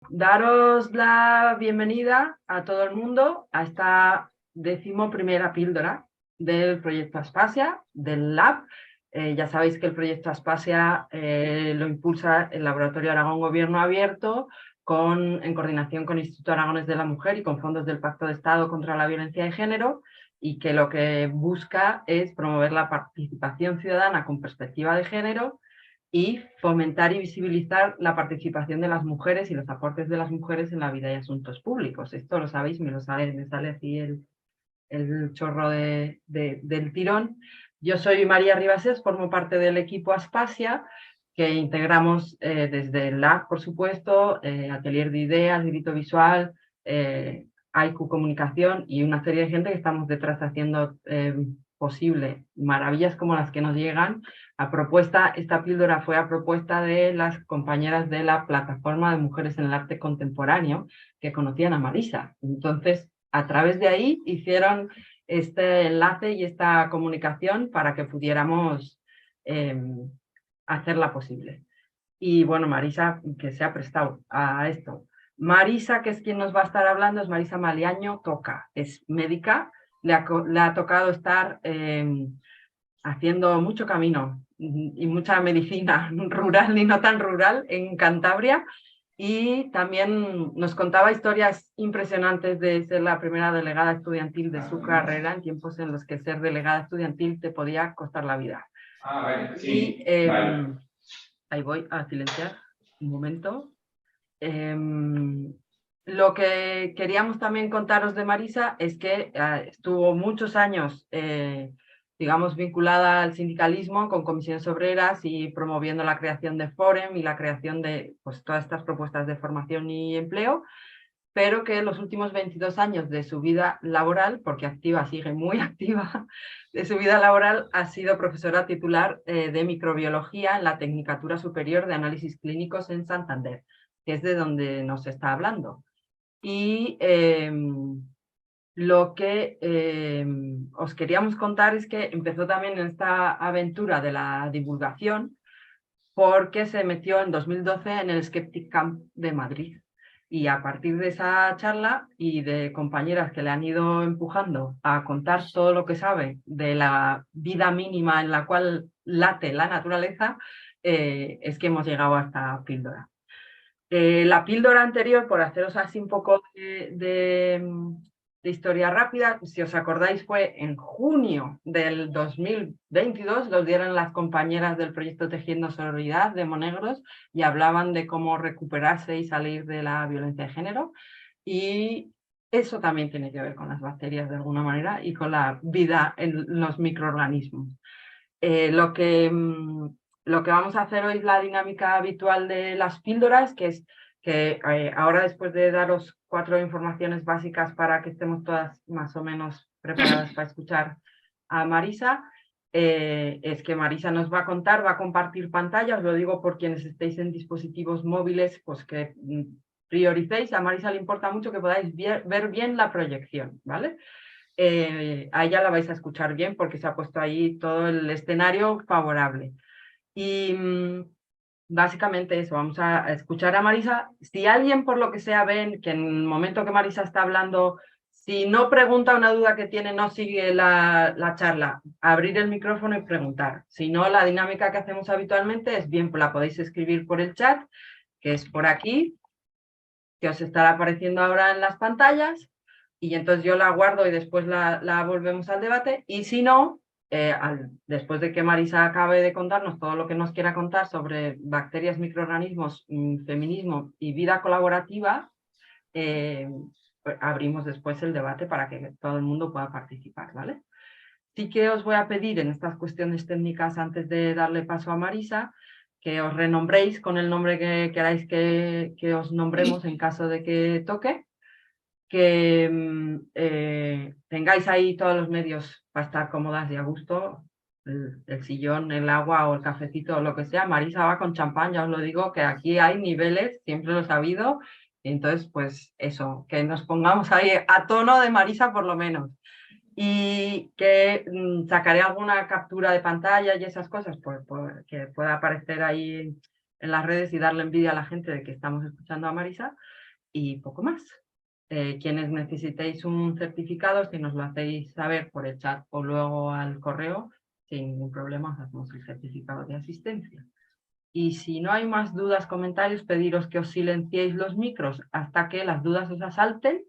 daros la bienvenida a todo el mundo a esta 11ª píldora del proyecto Aspasia, del Lab. Ya sabéis que el proyecto Aspasia lo impulsa el Laboratorio Aragón Gobierno Abierto en coordinación con el Instituto Aragonés de la Mujer y con fondos del Pacto de Estado contra la Violencia de Género, y que lo que busca es promover la participación ciudadana con perspectiva de género y fomentar y visibilizar la participación de las mujeres y los aportes de las mujeres en la vida y asuntos públicos. Esto lo sabéis, me sale así el chorro del tirón. Yo soy María Ribasés, formo parte del equipo Aspasia, que integramos desde el Lab, por supuesto, Atelier de Ideas, Grito Visual, AICU Comunicación y una serie de gente que estamos detrás haciendo posible maravillas como las que nos llegan. Esta píldora fue a propuesta de las compañeras de la Plataforma de Mujeres en el Arte Contemporáneo, que conocían a Marisa. Entonces, a través de ahí hicieron este enlace y esta comunicación para que pudiéramos hacerla posible. Y bueno, Marisa, que se ha prestado a esto. Marisa, que es quien nos va a estar hablando, es Marisa Maliaño Toca, es médica, le ha tocado estar haciendo mucho camino y mucha medicina rural y no tan rural en Cantabria, y también nos contaba historias impresionantes de ser la primera delegada estudiantil de su carrera en tiempos en los que ser delegada estudiantil te podía costar la vida. Vale, sí, vale. Ahí voy a silenciar un momento. Lo que queríamos también contaros de Marisa es que estuvo muchos años, digamos, vinculada al sindicalismo con comisiones obreras y promoviendo la creación de Forem y la creación de pues, todas estas propuestas de formación y empleo, pero que en los últimos 22 años de su vida laboral, porque activa, sigue muy activa, de su vida laboral ha sido profesora titular de microbiología en la Tecnicatura Superior de Análisis Clínicos en Santander, que es de donde nos está hablando. Y lo que os queríamos contar es que empezó también en esta aventura de la divulgación porque se metió en 2012 en el Skeptic Camp de Madrid. Y a partir de esa charla y de compañeras que le han ido empujando a contar todo lo que sabe de la vida mínima en la cual late la naturaleza, es que hemos llegado a esta píldora. La píldora anterior, por haceros así un poco de historia rápida, si os acordáis, fue en junio del 2022, los dieron las compañeras del proyecto Tejiendo Sororidad de Monegros y hablaban de cómo recuperarse y salir de la violencia de género. Y eso también tiene que ver con las bacterias de alguna manera y con la vida en los microorganismos. Lo que vamos a hacer hoy es la dinámica habitual de las píldoras, que es que ahora, después de daros 4 informaciones básicas para que estemos todas más o menos preparadas para escuchar a Marisa, es que Marisa nos va a contar, va a compartir pantalla. Os lo digo por quienes estéis en dispositivos móviles, pues que prioricéis. A Marisa le importa mucho que podáis ver bien la proyección, ¿vale? A ella la vais a escuchar bien porque se ha puesto ahí todo el escenario favorable. Y básicamente eso, vamos a escuchar a Marisa. Si alguien, por lo que sea, ven que en el momento que Marisa está hablando, si no pregunta una duda que tiene, no sigue la charla, abrir el micrófono y preguntar. Si no, la dinámica que hacemos habitualmente es bien, la podéis escribir por el chat, que es por aquí, que os estará apareciendo ahora en las pantallas, y entonces yo la guardo y después la volvemos al debate. Y si no, después de que Marisa acabe de contarnos todo lo que nos quiera contar sobre bacterias, microorganismos, feminismo y vida colaborativa, pues abrimos después el debate para que todo el mundo pueda participar, ¿vale? Sí que os voy a pedir en estas cuestiones técnicas, antes de darle paso a Marisa, que os renombréis con el nombre que queráis que os nombremos en caso de que toque, que tengáis ahí todos los medios para estar cómodas y a gusto, el sillón, el agua o el cafecito o lo que sea. Marisa va con champán, ya os lo digo, que aquí hay niveles, siempre lo he sabido. Entonces, pues eso, que nos pongamos ahí a tono de Marisa por lo menos. Y que sacaré alguna captura de pantalla y esas cosas, que pueda aparecer ahí en las redes y darle envidia a la gente de que estamos escuchando a Marisa. y poco más. Quienes necesitéis un certificado, si nos lo hacéis saber por el chat o luego al correo, sin ningún problema os hacemos el certificado de asistencia. Y si no hay más dudas, comentarios, pediros que os silenciéis los micros hasta que las dudas os asalten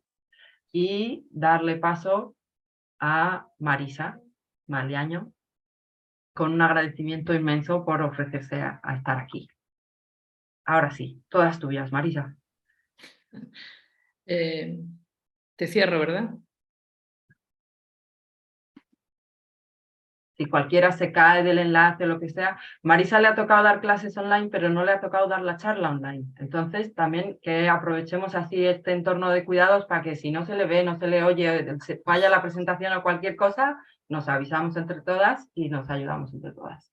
y darle paso a Marisa Maliaño con un agradecimiento inmenso por ofrecerse a estar aquí. Ahora sí, todas tuyas, Marisa. Te cierro, ¿verdad? Si cualquiera se cae del enlace o lo que sea, Marisa le ha tocado dar clases online, pero no le ha tocado dar la charla online. Entonces, también que aprovechemos así este entorno de cuidados para que si no se le ve, no se le oye, se falla la presentación o cualquier cosa, nos avisamos entre todas y nos ayudamos entre todas.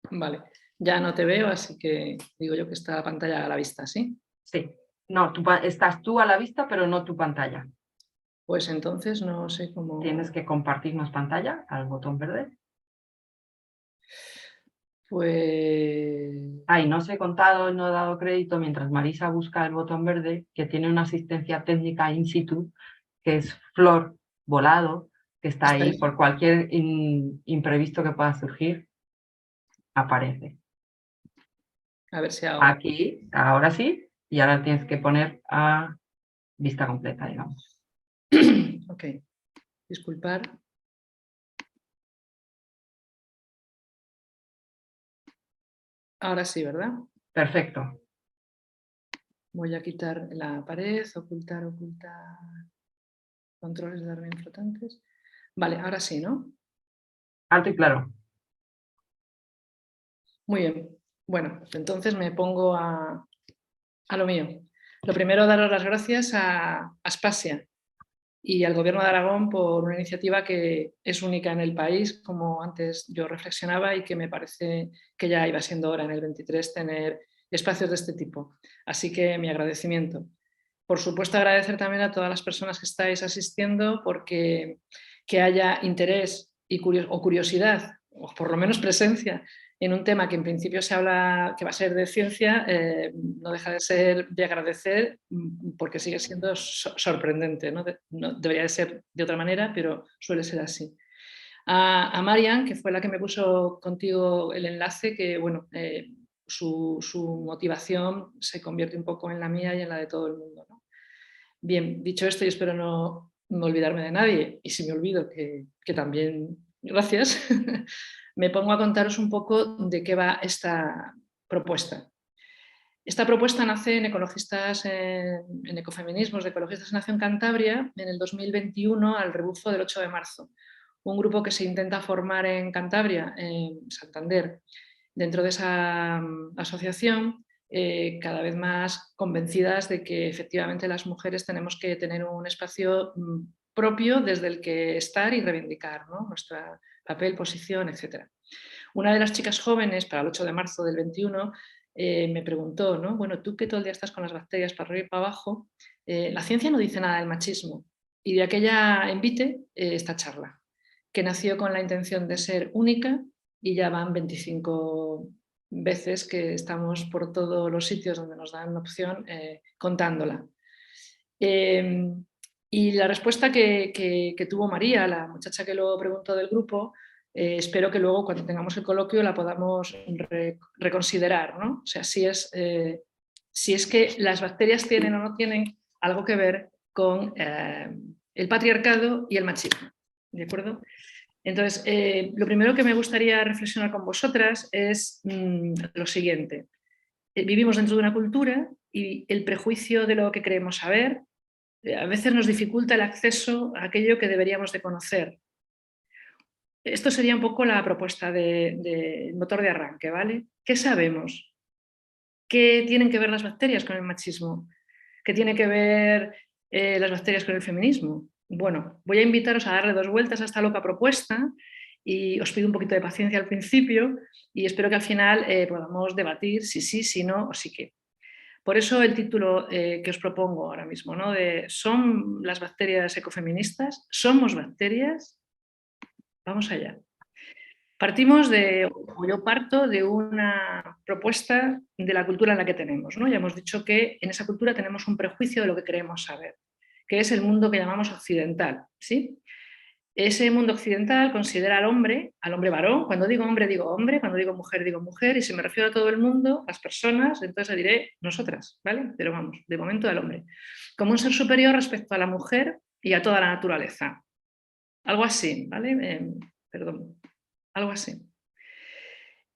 Vale, ya no te veo, así que digo yo que está la pantalla a la vista, ¿sí? Sí, no, estás tú a la vista, pero no tu pantalla. Pues entonces no sé cómo... Tienes que compartirnos pantalla al botón verde. Pues... Ay, no os he contado, no he dado crédito mientras Marisa busca el botón verde, que tiene una asistencia técnica in situ, que es Flor Volado, que está ahí por cualquier imprevisto que pueda surgir, aparece. A ver si ahora... Aquí, ahora sí, y ahora tienes que poner a vista completa, digamos. Ok, disculpar. Ahora sí, ¿verdad? Perfecto. Voy a quitar la pared, ocultar, controles de Darwin flotantes. Vale, ahora sí, ¿no? Alto y claro. Muy bien. Bueno, entonces me pongo a lo mío. Lo primero, daros las gracias a Aspasia y al Gobierno de Aragón por una iniciativa que es única en el país, como antes yo reflexionaba, y que me parece que ya iba siendo hora en el 23 tener espacios de este tipo. Así que mi agradecimiento. Por supuesto, agradecer también a todas las personas que estáis asistiendo, porque que haya interés y curiosidad, o por lo menos presencia, en un tema que en principio se habla que va a ser de ciencia, no deja de ser de agradecer, porque sigue siendo sorprendente, ¿no? No debería de ser de otra manera, pero suele ser así. A Marian, que fue la que me puso contigo el enlace, que bueno, su motivación se convierte un poco en la mía y en la de todo el mundo, ¿no? Bien, dicho esto, yo espero no olvidarme de nadie, y si me olvido, que también gracias, me pongo a contaros un poco de qué va esta propuesta. Esta propuesta nace en Ecologistas, en Ecofeminismos de Ecologistas en Acción Cantabria, en el 2021, al rebufo del 8 de marzo. Un grupo que se intenta formar en Cantabria, en Santander, dentro de esa asociación, cada vez más convencidas de que efectivamente las mujeres tenemos que tener un espacio propio desde el que estar y reivindicar, ¿no? Nuestro papel, posición, etc. Una de las chicas jóvenes, para el 8 de marzo del 21, me preguntó, ¿no? Bueno, tú que todo el día estás con las bacterias para arriba y para abajo, la ciencia no dice nada del machismo. Y de aquella invite esta charla, que nació con la intención de ser única, y ya van 25 veces que estamos por todos los sitios donde nos dan opción contándola. Y la respuesta que tuvo María, la muchacha que lo preguntó del grupo, espero que luego cuando tengamos el coloquio la podamos reconsiderar, ¿no? O sea, si es que las bacterias tienen o no tienen algo que ver con el patriarcado y el machismo, ¿de acuerdo? Entonces, lo primero que me gustaría reflexionar con vosotras es lo siguiente. Vivimos dentro de una cultura y el prejuicio de lo que creemos saber a veces nos dificulta el acceso a aquello que deberíamos de conocer. Esto sería un poco la propuesta de motor de arranque, ¿vale? ¿Qué sabemos? ¿Qué tienen que ver las bacterias con el machismo? ¿Qué tiene que ver las bacterias con el feminismo? Bueno, voy a invitaros a darle 2 vueltas a esta loca propuesta, y os pido un poquito de paciencia al principio y espero que al final podamos debatir si sí, si no o si qué. Por eso el título que os propongo ahora mismo, ¿no? ¿Son las bacterias ecofeministas? ¿Somos bacterias? Vamos allá. Partimos o yo parto de una propuesta de la cultura en la que tenemos, ¿no? Ya hemos dicho que en esa cultura tenemos un prejuicio de lo que queremos saber, que es el mundo que llamamos occidental, ¿sí? Ese mundo occidental considera al hombre varón. Cuando digo hombre, cuando digo mujer, y si me refiero a todo el mundo, las personas, entonces diré nosotras, ¿vale? Pero vamos, de momento al hombre, como un ser superior respecto a la mujer y a toda la naturaleza. Algo así, ¿vale? Perdón, algo así.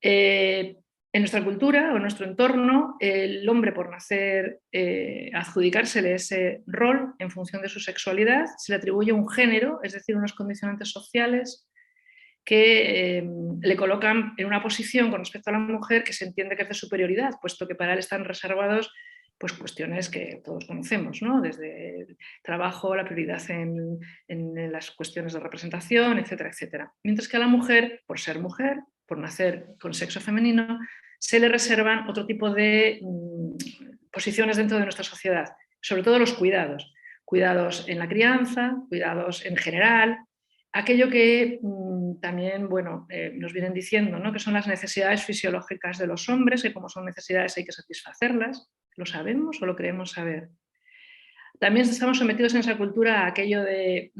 En nuestra cultura o en nuestro entorno, el hombre, por nacer, adjudicársele ese rol en función de su sexualidad, se le atribuye un género, es decir, unos condicionantes sociales que le colocan en una posición con respecto a la mujer que se entiende que es de superioridad, puesto que para él están reservados pues, cuestiones que todos conocemos, ¿no? Desde el trabajo, la prioridad en las cuestiones de representación, etcétera, etcétera. Mientras que a la mujer, por nacer con sexo femenino, se le reservan otro tipo de posiciones dentro de nuestra sociedad, sobre todo los cuidados. Cuidados en la crianza, cuidados en general, aquello que también nos vienen diciendo, ¿no? Que son las necesidades fisiológicas de los hombres, que como son necesidades hay que satisfacerlas. ¿Lo sabemos o lo creemos saber? También estamos sometidos en esa cultura a aquello de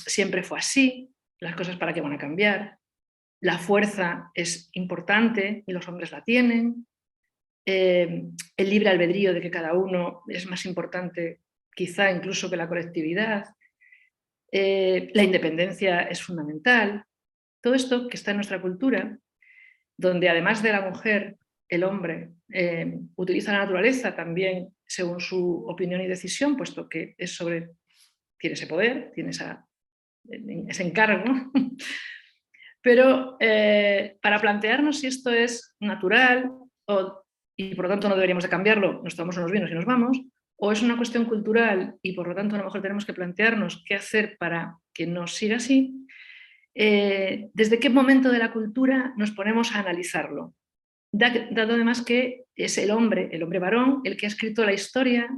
siempre fue así, las cosas para qué van a cambiar, la fuerza es importante y los hombres la tienen, el libre albedrío de que cada uno es más importante quizá incluso que la colectividad, la independencia es fundamental. Todo esto que está en nuestra cultura, donde además de la mujer, el hombre utiliza la naturaleza también según su opinión y decisión, puesto que tiene ese poder, tiene ese encargo. Pero para plantearnos si esto es natural y por lo tanto no deberíamos de cambiarlo, nos tomamos unos vinos y nos vamos, o es una cuestión cultural y por lo tanto a lo mejor tenemos que plantearnos qué hacer para que no siga así, ¿desde qué momento de la cultura nos ponemos a analizarlo? Dado además que es el hombre varón, el que ha escrito la historia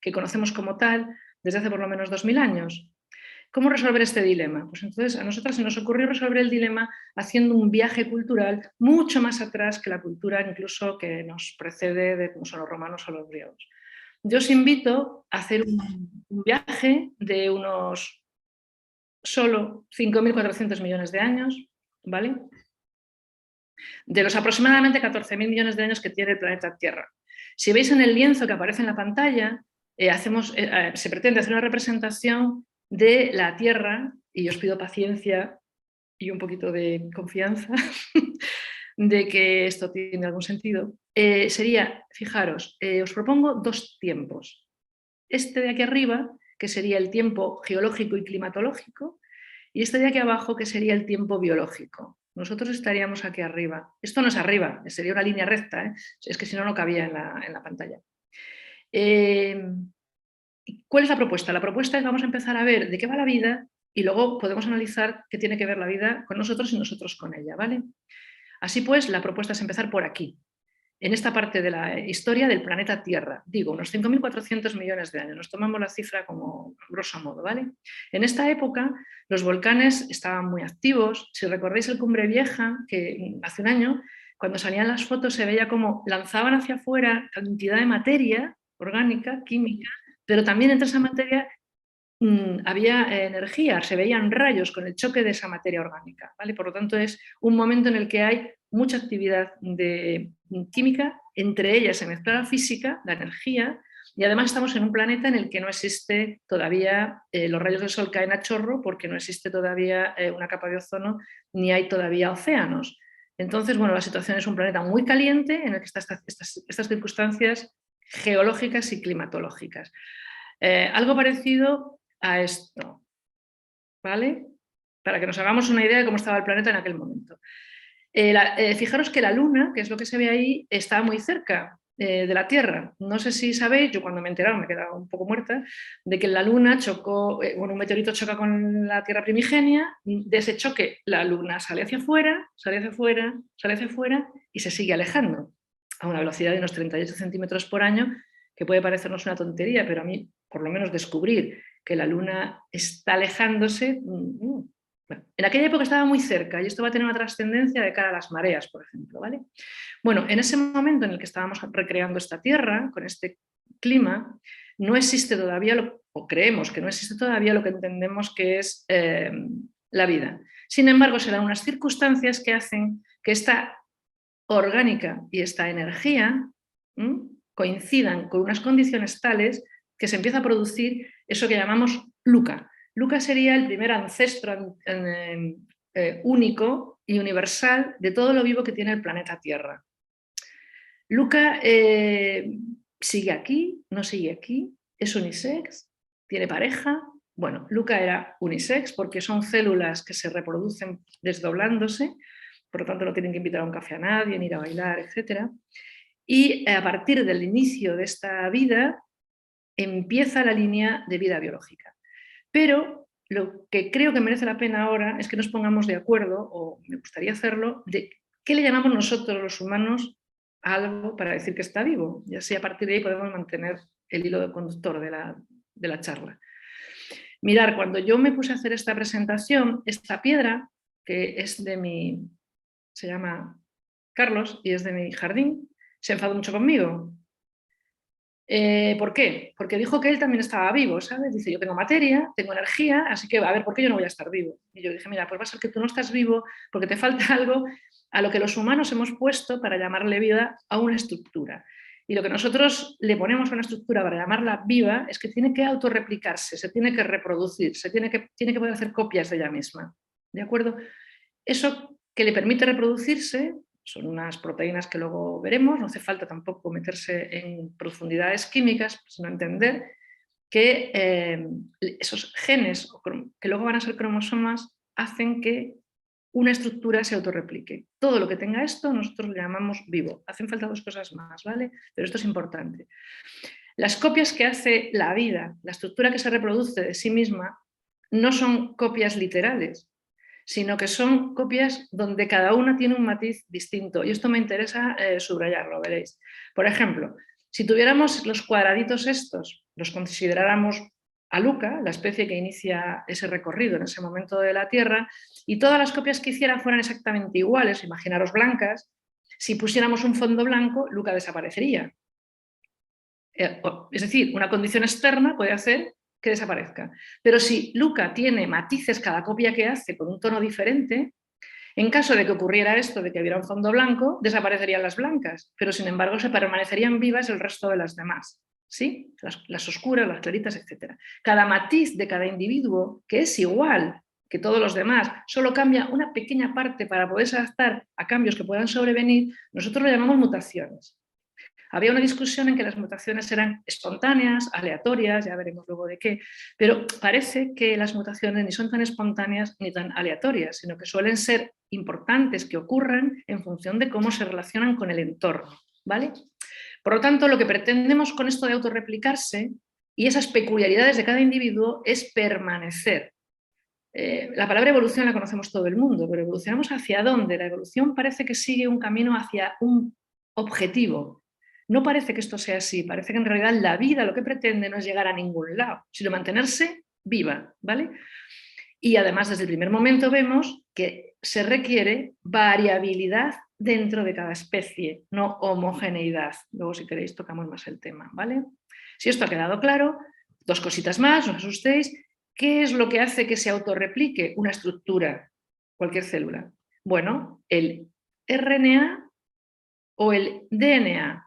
que conocemos como tal desde hace por lo menos 2000 años. ¿Cómo resolver este dilema? Pues entonces a nosotras se nos ocurrió resolver el dilema haciendo un viaje cultural mucho más atrás que la cultura incluso que nos precede de como son los romanos o los griegos. Yo os invito a hacer un viaje de unos solo 5.400 millones de años, ¿vale? De los aproximadamente 14.000 millones de años que tiene el planeta Tierra. Si veis en el lienzo que aparece en la pantalla, se pretende hacer una representación de la Tierra, y os pido paciencia y un poquito de confianza de que esto tiene algún sentido. Sería, fijaros, os propongo dos tiempos. Este de aquí arriba, que sería el tiempo geológico y climatológico, y este de aquí abajo, que sería el tiempo biológico. Nosotros estaríamos aquí arriba. Esto no es arriba, sería una línea recta, ¿eh? Es que si no, no cabía en la pantalla. ¿Cuál es la propuesta? La propuesta es vamos a empezar a ver de qué va la vida y luego podemos analizar qué tiene que ver la vida con nosotros y nosotros con ella, ¿vale? Así pues, la propuesta es empezar por aquí, en esta parte de la historia del planeta Tierra. Digo, unos 5.400 millones de años, nos tomamos la cifra como grosso modo, ¿vale? En esta época los volcanes estaban muy activos. Si recordáis el Cumbre Vieja, que hace un año, cuando salían las fotos se veía como lanzaban hacia afuera cantidad de materia orgánica, química, pero también entre esa materia había energía, se veían rayos con el choque de esa materia orgánica, ¿vale? Por lo tanto, es un momento en el que hay mucha actividad de química, entre ellas se mezcla la física, la energía, y además estamos en un planeta en el que no existe todavía, los rayos del sol caen a chorro porque no existe todavía una capa de ozono, ni hay todavía océanos. Entonces, bueno, la situación es un planeta muy caliente en el que están estas circunstancias geológicas y climatológicas. Algo parecido a esto, ¿vale? Para que nos hagamos una idea de cómo estaba el planeta en aquel momento. Fijaros que la Luna, que es lo que se ve ahí, está muy cerca de la Tierra. No sé si sabéis, yo cuando me he enterado me he quedado un poco muerta, de que la Luna chocó, un meteorito choca con la Tierra primigenia, de ese choque la Luna sale hacia afuera, sale hacia afuera, sale hacia afuera y se sigue alejando a una velocidad de unos 38 centímetros por año, que puede parecernos una tontería, pero a mí, por lo menos, descubrir que la Luna está alejándose, Bueno, en aquella época estaba muy cerca y esto va a tener una trascendencia de cara a las mareas, por ejemplo, ¿vale? Bueno, en ese momento en el que estábamos recreando esta Tierra, con este clima, no existe todavía, o creemos que no existe todavía lo que entendemos que es la vida. Sin embargo, se dan unas circunstancias que hacen que esta orgánica y esta energía coincidan con unas condiciones tales que se empieza a producir eso que llamamos LUCA. LUCA sería el primer ancestro único y universal de todo lo vivo que tiene el planeta Tierra. LUCA sigue aquí, no sigue aquí, es unisex, tiene pareja. Bueno, LUCA era unisex porque son células que se reproducen desdoblándose, por lo tanto no tienen que invitar a un café a nadie, ni ir a bailar, etc. Y a partir del inicio de esta vida empieza la línea de vida biológica. Pero lo que creo que merece la pena ahora es que nos pongamos de acuerdo, o me gustaría hacerlo, de qué le llamamos nosotros los humanos a algo para decir que está vivo. Y así a partir de ahí podemos mantener el hilo conductor de la charla. Mirar, cuando yo me puse a hacer esta presentación, esta piedra, que es de mi, se llama Carlos y es de mi jardín, se enfadó mucho conmigo. ¿Por qué? Porque dijo que él también estaba vivo, ¿sabes? Dice, yo tengo materia, tengo energía, así que a ver, ¿por qué yo no voy a estar vivo? Y yo dije, mira, pues va a ser que tú no estás vivo porque te falta algo a lo que los humanos hemos puesto para llamarle vida a una estructura. Y lo que nosotros le ponemos a una estructura para llamarla viva es que tiene que autorreplicarse, se tiene que reproducir, tiene que poder hacer copias de ella misma. ¿De acuerdo? Eso que le permite reproducirse son unas proteínas que luego veremos, no hace falta tampoco meterse en profundidades químicas, sino entender que esos genes que luego van a ser cromosomas hacen que una estructura se autorreplique. Todo lo que tenga esto nosotros le llamamos vivo. Hacen falta dos cosas más, ¿vale? Pero esto es importante. Las copias que hace la vida, la estructura que se reproduce de sí misma, no son copias literales, sino que son copias donde cada una tiene un matiz distinto. Y esto me interesa subrayarlo, veréis. Por ejemplo, si tuviéramos los cuadraditos estos, los consideráramos a LUCA, la especie que inicia ese recorrido en ese momento de la Tierra, y todas las copias que hiciera fueran exactamente iguales, imaginaros blancas, si pusiéramos un fondo blanco, LUCA desaparecería. Es decir, una condición externa puede hacer que desaparezca. Pero si LUCA tiene matices cada copia que hace con un tono diferente, en caso de que ocurriera esto, de que hubiera un fondo blanco, desaparecerían las blancas, pero sin embargo se permanecerían vivas el resto de las demás. ¿Sí? Las oscuras, las claritas, etc. Cada matiz de cada individuo, que es igual que todos los demás, solo cambia una pequeña parte para poderse adaptar a cambios que puedan sobrevenir, nosotros lo llamamos mutaciones. Había una discusión en que las mutaciones eran espontáneas, aleatorias, ya veremos luego de qué, pero parece que las mutaciones ni son tan espontáneas ni tan aleatorias, sino que suelen ser importantes, que ocurran en función de cómo se relacionan con el entorno, ¿vale? Por lo tanto, lo que pretendemos con esto de autorreplicarse y esas peculiaridades de cada individuo es permanecer. La palabra evolución la conocemos todo el mundo, pero ¿evolucionamos hacia dónde? La evolución parece que sigue un camino hacia un objetivo. No parece que esto sea así, parece que en realidad la vida lo que pretende no es llegar a ningún lado, sino mantenerse viva, ¿vale? Y además desde el primer momento vemos que se requiere variabilidad dentro de cada especie, no homogeneidad. Luego si queréis tocamos más el tema, ¿vale? Si esto ha quedado claro, dos cositas más, no os asustéis. ¿Qué es lo que hace que se autorreplique una estructura, cualquier célula? Bueno, el RNA o el DNA.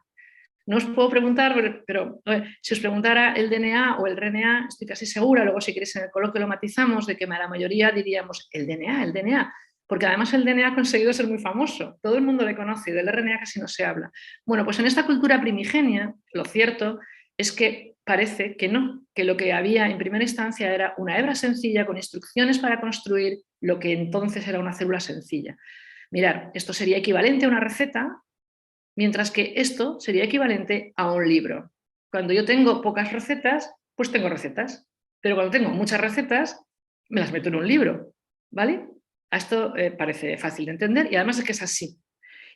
No os puedo preguntar, pero si os preguntara el DNA o el RNA, estoy casi segura, luego si queréis en el coloquio lo matizamos, de que la mayoría diríamos el DNA, porque además el DNA ha conseguido ser muy famoso, todo el mundo le conoce y del RNA casi no se habla. Bueno, pues en esta cultura primigenia, lo cierto es que parece que no, que lo que había en primera instancia era una hebra sencilla con instrucciones para construir lo que entonces era una célula sencilla. Mirad, esto sería equivalente a una receta, mientras que esto sería equivalente a un libro. Cuando yo tengo pocas recetas, pues tengo recetas. Pero cuando tengo muchas recetas, me las meto en un libro, ¿vale? Esto parece fácil de entender y además es que es así.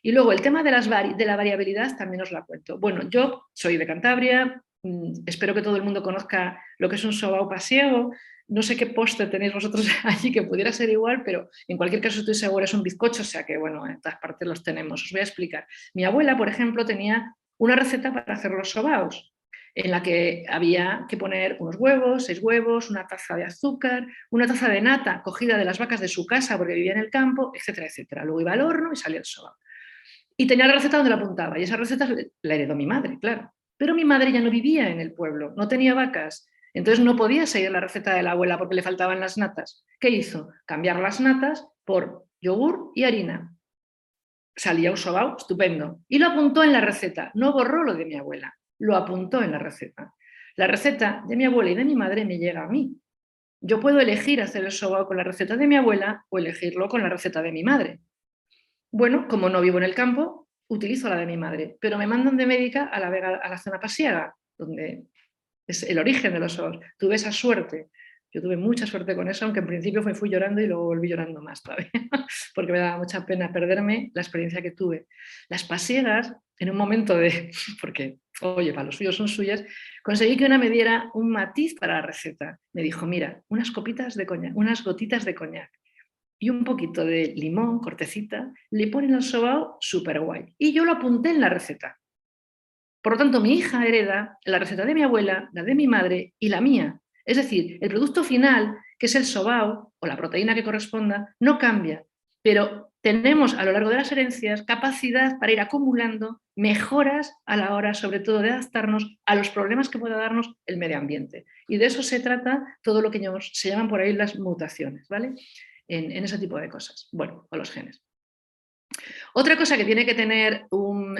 Y luego el tema de la variabilidad también os la cuento. Bueno, yo soy de Cantabria, espero que todo el mundo conozca lo que es un sobao pasiego. No sé qué postre tenéis vosotros allí que pudiera ser igual, pero en cualquier caso estoy segura es un bizcocho, o sea que bueno, en todas partes los tenemos. Os voy a explicar. Mi abuela, por ejemplo, tenía una receta para hacer los sobaos, en la que había que poner unos huevos, 6 huevos, una taza de azúcar, una taza de nata cogida de las vacas de su casa porque vivía en el campo, etcétera, etcétera. Luego iba al horno y salía el sobao. Y tenía la receta donde la apuntaba, y esa receta la heredó mi madre, claro. Pero mi madre ya no vivía en el pueblo, no tenía vacas, entonces no podía seguir la receta de la abuela porque le faltaban las natas. ¿Qué hizo? Cambiar las natas por yogur y harina. Salía un sobao estupendo. Y lo apuntó en la receta, no borró lo de mi abuela, lo apuntó en la receta. La receta de mi abuela y de mi madre me llega a mí. Yo puedo elegir hacer el sobao con la receta de mi abuela o elegirlo con la receta de mi madre. Bueno, como no vivo en el campo, utilizo la de mi madre, pero me mandan de médica a la zona pasiega, donde es el origen de los sobos. Tuve esa suerte. Yo tuve mucha suerte con eso, aunque en principio me fui llorando y luego volví llorando más todavía, porque me daba mucha pena perderme la experiencia que tuve. Las pasiegas, en un momento de, porque, oye, para los suyos son suyas, conseguí que una me diera un matiz para la receta. Me dijo, mira, unas copitas de coñac, unas gotitas de coñac y un poquito de limón, cortecita, le ponen al sobao súper guay. Y yo lo apunté en la receta. Por lo tanto, mi hija hereda la receta de mi abuela, la de mi madre y la mía. Es decir, el producto final, que es el sobao o la proteína que corresponda, no cambia, pero tenemos a lo largo de las herencias capacidad para ir acumulando mejoras a la hora, sobre todo, de adaptarnos a los problemas que pueda darnos el medio ambiente. Y de eso se trata todo lo que se llaman por ahí las mutaciones, ¿vale? En ese tipo de cosas. Bueno, con los genes. Otra cosa que tiene que tener un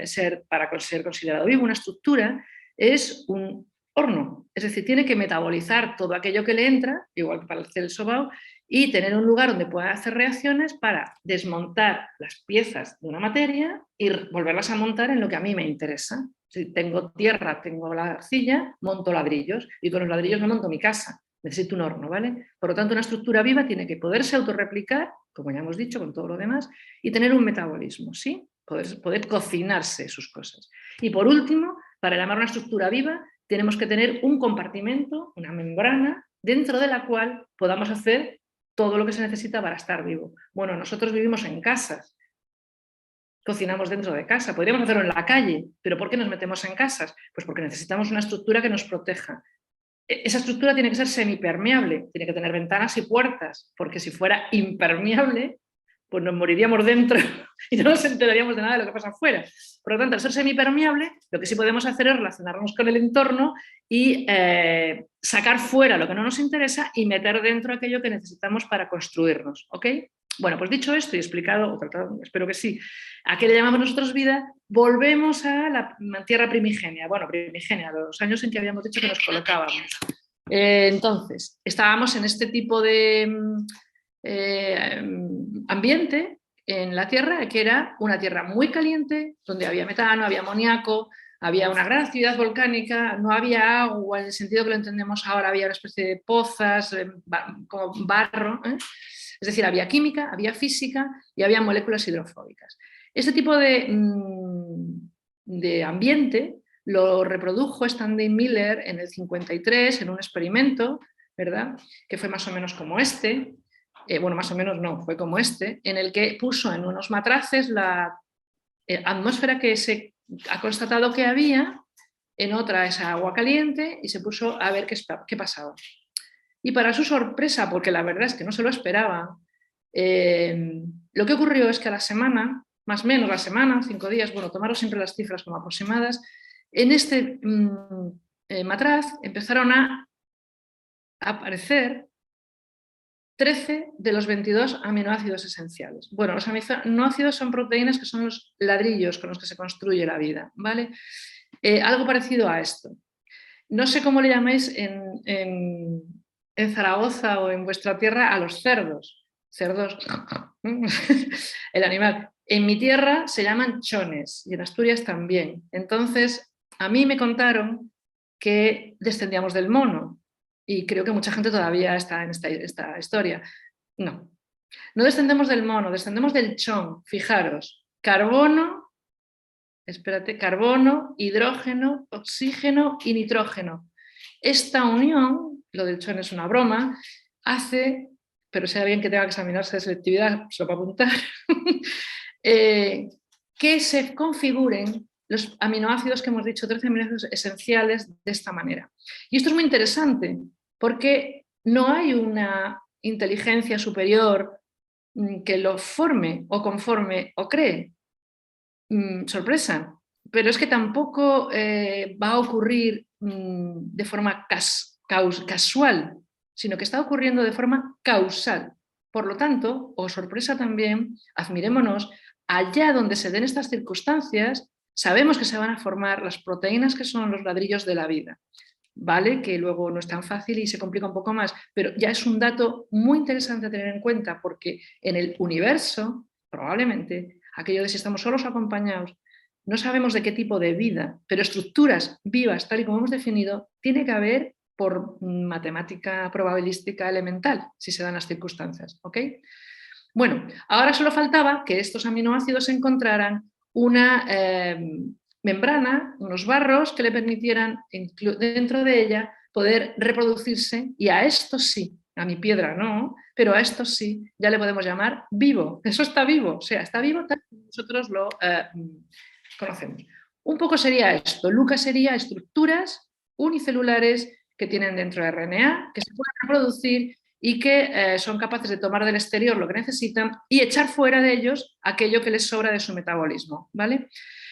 ser para ser considerado vivo, una estructura, es un horno. Es decir, tiene que metabolizar todo aquello que le entra, igual que para hacer el sobao, y tener un lugar donde pueda hacer reacciones para desmontar las piezas de una materia y volverlas a montar en lo que a mí me interesa. Si tengo tierra, tengo la arcilla, monto ladrillos y con los ladrillos me monto mi casa. Necesito un horno, ¿vale? Por lo tanto, una estructura viva tiene que poderse autorreplicar, como ya hemos dicho, con todo lo demás, y tener un metabolismo, ¿sí? Poder cocinarse sus cosas. Y por último, para llamar una estructura viva, tenemos que tener un compartimento, una membrana, dentro de la cual podamos hacer todo lo que se necesita para estar vivo. Bueno, nosotros vivimos en casas, cocinamos dentro de casa, podríamos hacerlo en la calle, pero ¿por qué nos metemos en casas? Pues porque necesitamos una estructura que nos proteja. Esa estructura tiene que ser semipermeable, tiene que tener ventanas y puertas, porque si fuera impermeable, pues nos moriríamos dentro y no nos enteraríamos de nada de lo que pasa afuera. Por lo tanto, al ser semipermeable, lo que sí podemos hacer es relacionarnos con el entorno y sacar fuera lo que no nos interesa y meter dentro aquello que necesitamos para construirnos, ¿ok? Bueno, pues dicho esto y explicado, o tratado, espero que sí, a qué le llamamos nosotros vida, volvemos a la tierra primigenia. Bueno, primigenia, los años en que habíamos dicho que nos colocábamos. Entonces, estábamos en este tipo de ambiente en la Tierra, que era una tierra muy caliente, donde había metano, había amoníaco, había una gran actividad volcánica, no había agua en el sentido que lo entendemos ahora, había una especie de pozas, como barro, ¿eh? Es decir, había química, había física y había moléculas hidrofóbicas. Este tipo de ambiente lo reprodujo Stanley Miller en el 53 en un experimento, ¿verdad? Que fue más o menos como este. Bueno, más o menos no, fue como este, en el que puso en unos matraces la atmósfera que se ha constatado que había, en otra esa agua caliente y se puso a ver qué pasaba. Y para su sorpresa, porque la verdad es que no se lo esperaba, lo que ocurrió es que a la semana, más o menos la semana, 5 días, bueno, tomaros siempre las cifras como aproximadas, en este matraz empezaron a aparecer 13 de los 22 aminoácidos esenciales. Bueno, los aminoácidos son proteínas que son los ladrillos con los que se construye la vida, ¿vale? Algo parecido a esto. No sé cómo le llamáis en Zaragoza o en vuestra tierra a los cerdos. Cerdos, el animal. En mi tierra se llaman chones y en Asturias también. Entonces, a mí me contaron que descendíamos del mono. Y creo que mucha gente todavía está en esta historia. No, no descendemos del mono, descendemos del chon. Fijaros, carbono, hidrógeno, oxígeno y nitrógeno. Esta unión lo del CHON es una broma, hace, pero si hay alguien que tenga que examinarse de selectividad, se lo va a apuntar, que se configuren los aminoácidos que hemos dicho, 13 aminoácidos esenciales de esta manera. Y esto es muy interesante porque no hay una inteligencia superior que lo forme o conforme o cree. Sorpresa, pero es que tampoco va a ocurrir de forma casual, sino que está ocurriendo de forma causal. Por lo tanto, o sorpresa también, admirémonos, allá donde se den estas circunstancias, sabemos que se van a formar las proteínas que son los ladrillos de la vida. Vale, que luego no es tan fácil y se complica un poco más, pero ya es un dato muy interesante a tener en cuenta porque en el universo, probablemente, aquello de si estamos solos o acompañados, no sabemos de qué tipo de vida, pero estructuras vivas, tal y como hemos definido, tiene que haber por matemática probabilística elemental, si se dan las circunstancias. ¿Ok? Bueno, ahora solo faltaba que estos aminoácidos encontraran una membrana, unos barros que le permitieran dentro de ella poder reproducirse, y a esto sí, a mi piedra no, pero a esto sí, ya le podemos llamar vivo. Eso está vivo, o sea, está vivo tal como nosotros lo conocemos. Un poco sería esto. LUCA sería estructuras unicelulares que tienen dentro de RNA, que se pueden reproducir y que son capaces de tomar del exterior lo que necesitan y echar fuera de ellos aquello que les sobra de su metabolismo, ¿vale?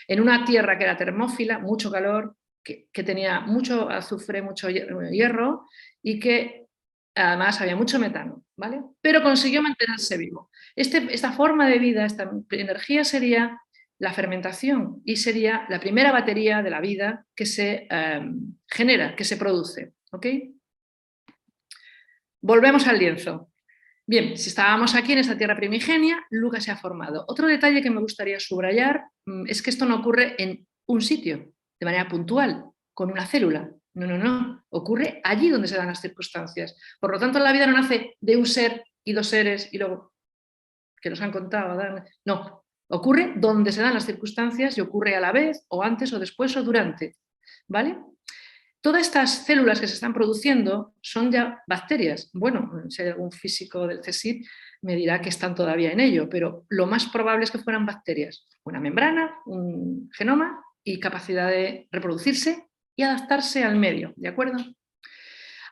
En una tierra que era termófila, mucho calor, que tenía mucho azufre, mucho hierro y que además había mucho metano, ¿vale? Pero consiguió mantenerse vivo. Esta forma de vida, esta energía sería la fermentación y sería la primera batería de la vida que se genera, que se produce, ¿ok? Volvemos al lienzo. Bien, si estábamos aquí en esta tierra primigenia, LUCA se ha formado. Otro detalle que me gustaría subrayar es que esto no ocurre en un sitio, de manera puntual, con una célula. No, no, no. Ocurre allí donde se dan las circunstancias. Por lo tanto, la vida no nace de un ser y dos seres y luego, que nos han contado. No, ocurre donde se dan las circunstancias y ocurre a la vez, o antes, o después, o durante. ¿Vale? Todas estas células que se están produciendo son ya bacterias. Bueno, si hay algún físico del CSIC me dirá que están todavía en ello, pero lo más probable es que fueran bacterias. Una membrana, un genoma y capacidad de reproducirse y adaptarse al medio, ¿de acuerdo?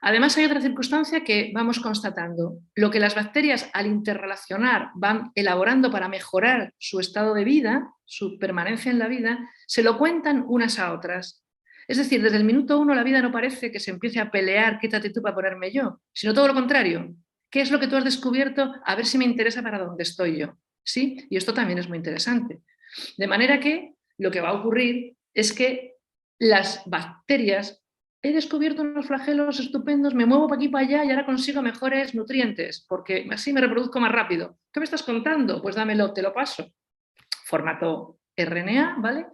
Además hay otra circunstancia que vamos constatando. Lo que las bacterias al interrelacionar van elaborando para mejorar su estado de vida, su permanencia en la vida, se lo cuentan unas a otras. Es decir, desde el minuto 1 la vida no parece que se empiece a pelear, quítate tú para ponerme yo, sino todo lo contrario. ¿Qué es lo que tú has descubierto? A ver si me interesa para dónde estoy yo. ¿Sí? Y esto también es muy interesante. De manera que lo que va a ocurrir es que las bacterias, he descubierto unos flagelos estupendos, me muevo para aquí para allá y ahora consigo mejores nutrientes, porque así me reproduzco más rápido. ¿Qué me estás contando? Pues dámelo, te lo paso. Formato RNA, ¿vale?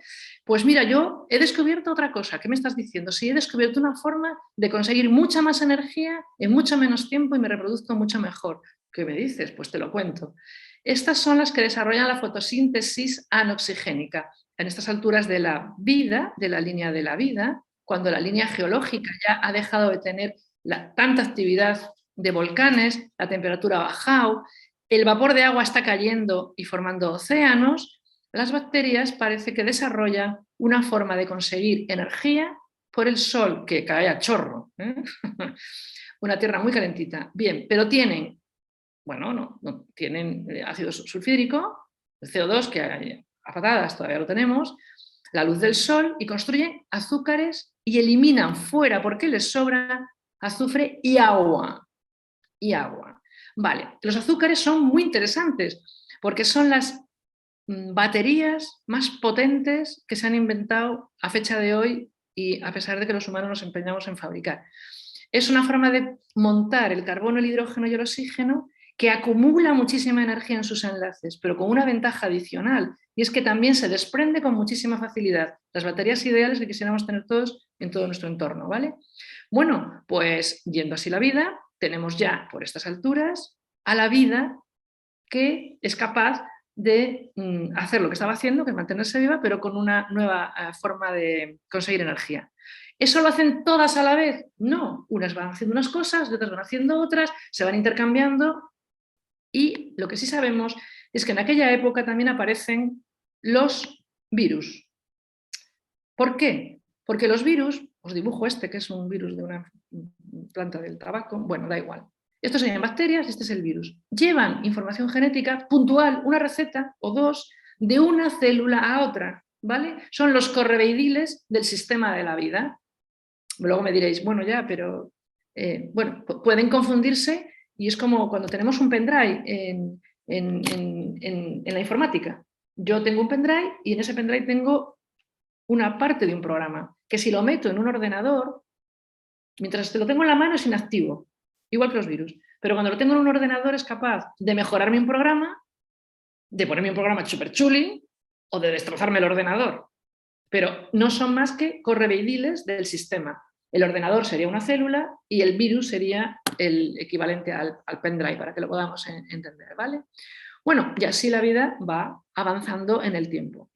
Pues mira, yo he descubierto otra cosa. ¿Qué me estás diciendo? Sí, he descubierto una forma de conseguir mucha más energía en mucho menos tiempo y me reproduzco mucho mejor. ¿Qué me dices? Pues te lo cuento. Estas son las que desarrollan la fotosíntesis anoxigénica. En estas alturas de la vida, de la línea de la vida, cuando la línea geológica ya ha dejado de tener tanta actividad de volcanes, la temperatura ha bajado, el vapor de agua está cayendo y formando océanos, las bacterias parece que desarrollan una forma de conseguir energía por el sol, que cae a chorro. Una tierra muy calentita. Bien, pero tienen, bueno, no tienen ácido sulfídrico, el CO2, que a patadas todavía lo tenemos, la luz del sol, y construyen azúcares y eliminan fuera, porque les sobra, azufre y agua. Y agua. Vale, los azúcares son muy interesantes porque son las baterías más potentes que se han inventado a fecha de hoy y a pesar de que los humanos nos empeñamos en fabricar. Es una forma de montar el carbono, el hidrógeno y el oxígeno que acumula muchísima energía en sus enlaces, pero con una ventaja adicional, y es que también se desprende con muchísima facilidad. Las baterías ideales que quisiéramos tener todos en todo nuestro entorno, ¿vale? Bueno, pues yendo así la vida, tenemos ya por estas alturas a la vida que es capaz de hacer lo que estaba haciendo, que es mantenerse viva, pero con una nueva forma de conseguir energía. ¿Eso lo hacen todas a la vez? No, unas van haciendo unas cosas, otras van haciendo otras, se van intercambiando y lo que sí sabemos es que en aquella época también aparecen los virus. ¿Por qué? Porque los virus, os dibujo este que es un virus de una planta del tabaco, bueno, da igual. Estos serían bacterias, este es el virus. Llevan información genética puntual, una receta o dos, de una célula a otra, ¿vale? Son los correveidiles del sistema de la vida. Luego me diréis, bueno, ya, pero bueno, pueden confundirse y es como cuando tenemos un pendrive en la informática. Yo tengo un pendrive y en ese pendrive tengo una parte de un programa, que si lo meto en un ordenador, mientras te lo tengo en la mano es inactivo, igual que los virus. Pero cuando lo tengo en un ordenador es capaz de mejorarme un programa, de ponerme un programa super chuli o de destrozarme el ordenador. Pero no son más que correveidiles del sistema. El ordenador sería una célula y el virus sería el equivalente al pendrive, para que lo podamos entender, ¿vale? Bueno, y así la vida va avanzando en el tiempo.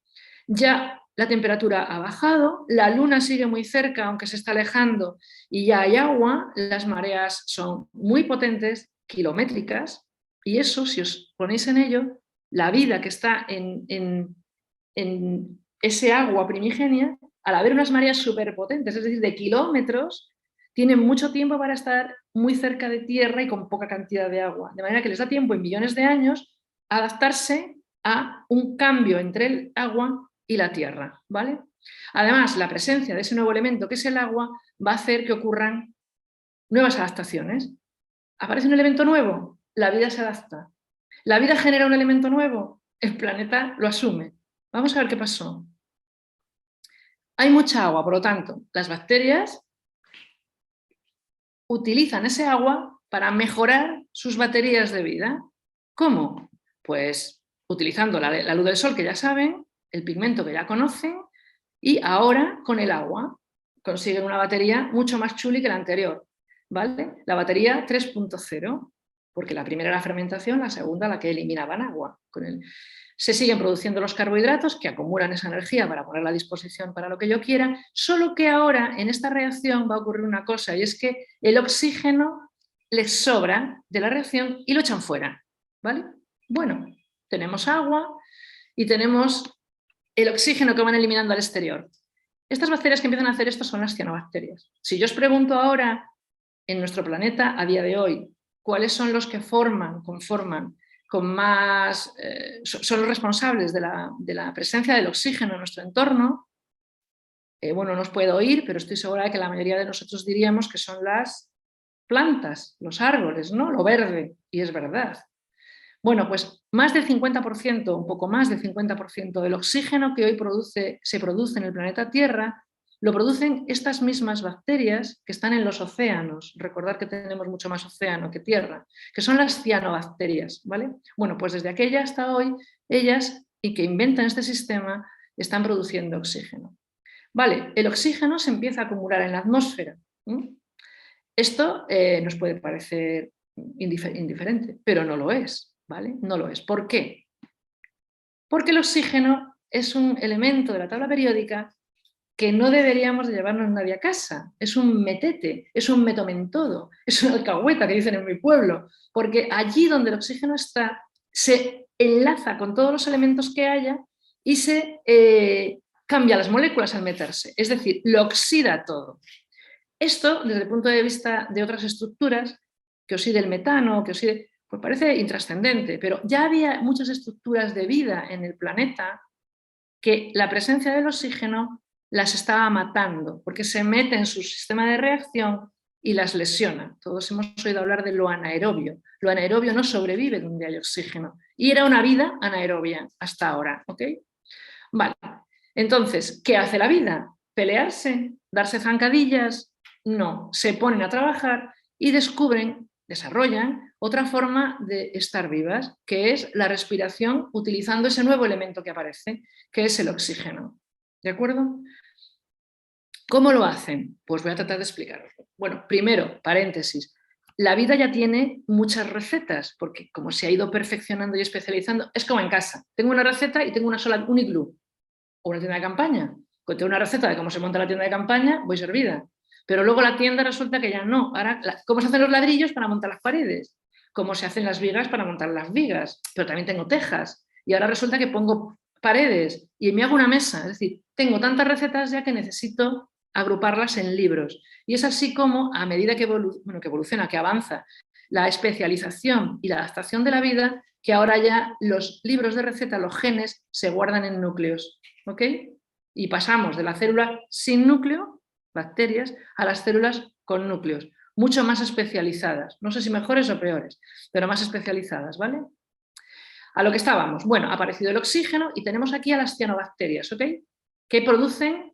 Ya la temperatura ha bajado, la luna sigue muy cerca, aunque se está alejando, y ya hay agua, las mareas son muy potentes, kilométricas, y eso, si os ponéis en ello, la vida que está en ese agua primigenia, al haber unas mareas superpotentes, es decir, de kilómetros, tienen mucho tiempo para estar muy cerca de tierra y con poca cantidad de agua. De manera que les da tiempo en millones de años a adaptarse a un cambio entre el agua y la tierra, ¿vale? Además, la presencia de ese nuevo elemento que es el agua va a hacer que ocurran nuevas adaptaciones. Aparece un elemento nuevo, la vida se adapta. La vida genera un elemento nuevo, el planeta lo asume. Vamos a ver qué pasó. Hay mucha agua, por lo tanto, las bacterias utilizan ese agua para mejorar sus baterías de vida. ¿Cómo? Pues utilizando la luz del sol, que ya saben, el pigmento que ya conocen, y ahora con el agua consiguen una batería mucho más chuli que la anterior, ¿vale? La batería 3.0, porque la primera era la fermentación, la segunda la que eliminaban agua. Se siguen produciendo los carbohidratos que acumulan esa energía para ponerla a disposición para lo que yo quiera, solo que ahora en esta reacción va a ocurrir una cosa, y es que el oxígeno les sobra de la reacción y lo echan fuera, ¿vale? Bueno, tenemos agua y tenemos el oxígeno que van eliminando al exterior. Estas bacterias que empiezan a hacer esto son las cianobacterias. Si yo os pregunto ahora, en nuestro planeta, a día de hoy, cuáles son los que conforman con más, son los responsables de la presencia del oxígeno en nuestro entorno, bueno, no os puedo oír, pero estoy segura de que la mayoría de nosotros diríamos que son las plantas, los árboles, ¿no? Lo verde, y es verdad. Bueno, pues más del 50%, un poco más del 50% del oxígeno que hoy se produce en el planeta Tierra, lo producen estas mismas bacterias que están en los océanos. Recordad que tenemos mucho más océano que tierra, que son las cianobacterias, ¿vale? Bueno, pues desde aquella hasta hoy, ellas, y que inventan este sistema, están produciendo oxígeno. Vale, el oxígeno se empieza a acumular en la atmósfera. Esto nos puede parecer indiferente, pero no lo es. ¿Vale? No lo es. ¿Por qué? Porque el oxígeno es un elemento de la tabla periódica que no deberíamos de llevarnos nadie a casa. Es un metete, es un metomentodo, es una alcahueta que dicen en mi pueblo, porque allí donde el oxígeno está se enlaza con todos los elementos que haya y se cambia las moléculas al meterse, es decir, lo oxida todo. Esto, desde el punto de vista de otras estructuras, que oxide el metano, que oxide... pues parece intrascendente, pero ya había muchas estructuras de vida en el planeta que la presencia del oxígeno las estaba matando, porque se mete en su sistema de reacción y las lesiona. Todos hemos oído hablar de lo anaerobio. Lo anaerobio no sobrevive donde hay oxígeno. Y era una vida anaerobia hasta ahora. ¿Ok? Vale. Entonces, ¿qué hace la vida? ¿Pelearse? ¿Darse zancadillas? No. Se ponen a trabajar y desarrollan otra forma de estar vivas, que es la respiración utilizando ese nuevo elemento que aparece, que es el oxígeno. ¿De acuerdo? ¿Cómo lo hacen? Pues voy a tratar de explicaroslo. Bueno, primero, paréntesis, la vida ya tiene muchas recetas, porque como se ha ido perfeccionando y especializando, es como en casa. Tengo una receta y tengo una sola, un iglú, o una tienda de campaña. conté una receta de cómo se monta la tienda de campaña, voy servida. Pero luego la tienda resulta que ya no. Ahora, ¿cómo se hacen los ladrillos para montar las paredes? ¿Cómo se hacen las vigas para montar las vigas? Pero también tengo tejas. Y ahora resulta que pongo paredes y me hago una mesa. Es decir, tengo tantas recetas ya que necesito agruparlas en libros. Y es así como, a medida que evoluciona, que avanza la especialización y la adaptación de la vida, que ahora ya los libros de receta, los genes, se guardan en núcleos. ¿Ok? Y pasamos de la célula sin núcleo, bacterias, a las células con núcleos, mucho más especializadas. No sé si mejores o peores, pero más especializadas, ¿vale? A lo que estábamos. Bueno, ha aparecido el oxígeno y tenemos aquí a las cianobacterias, ¿ok? Que producen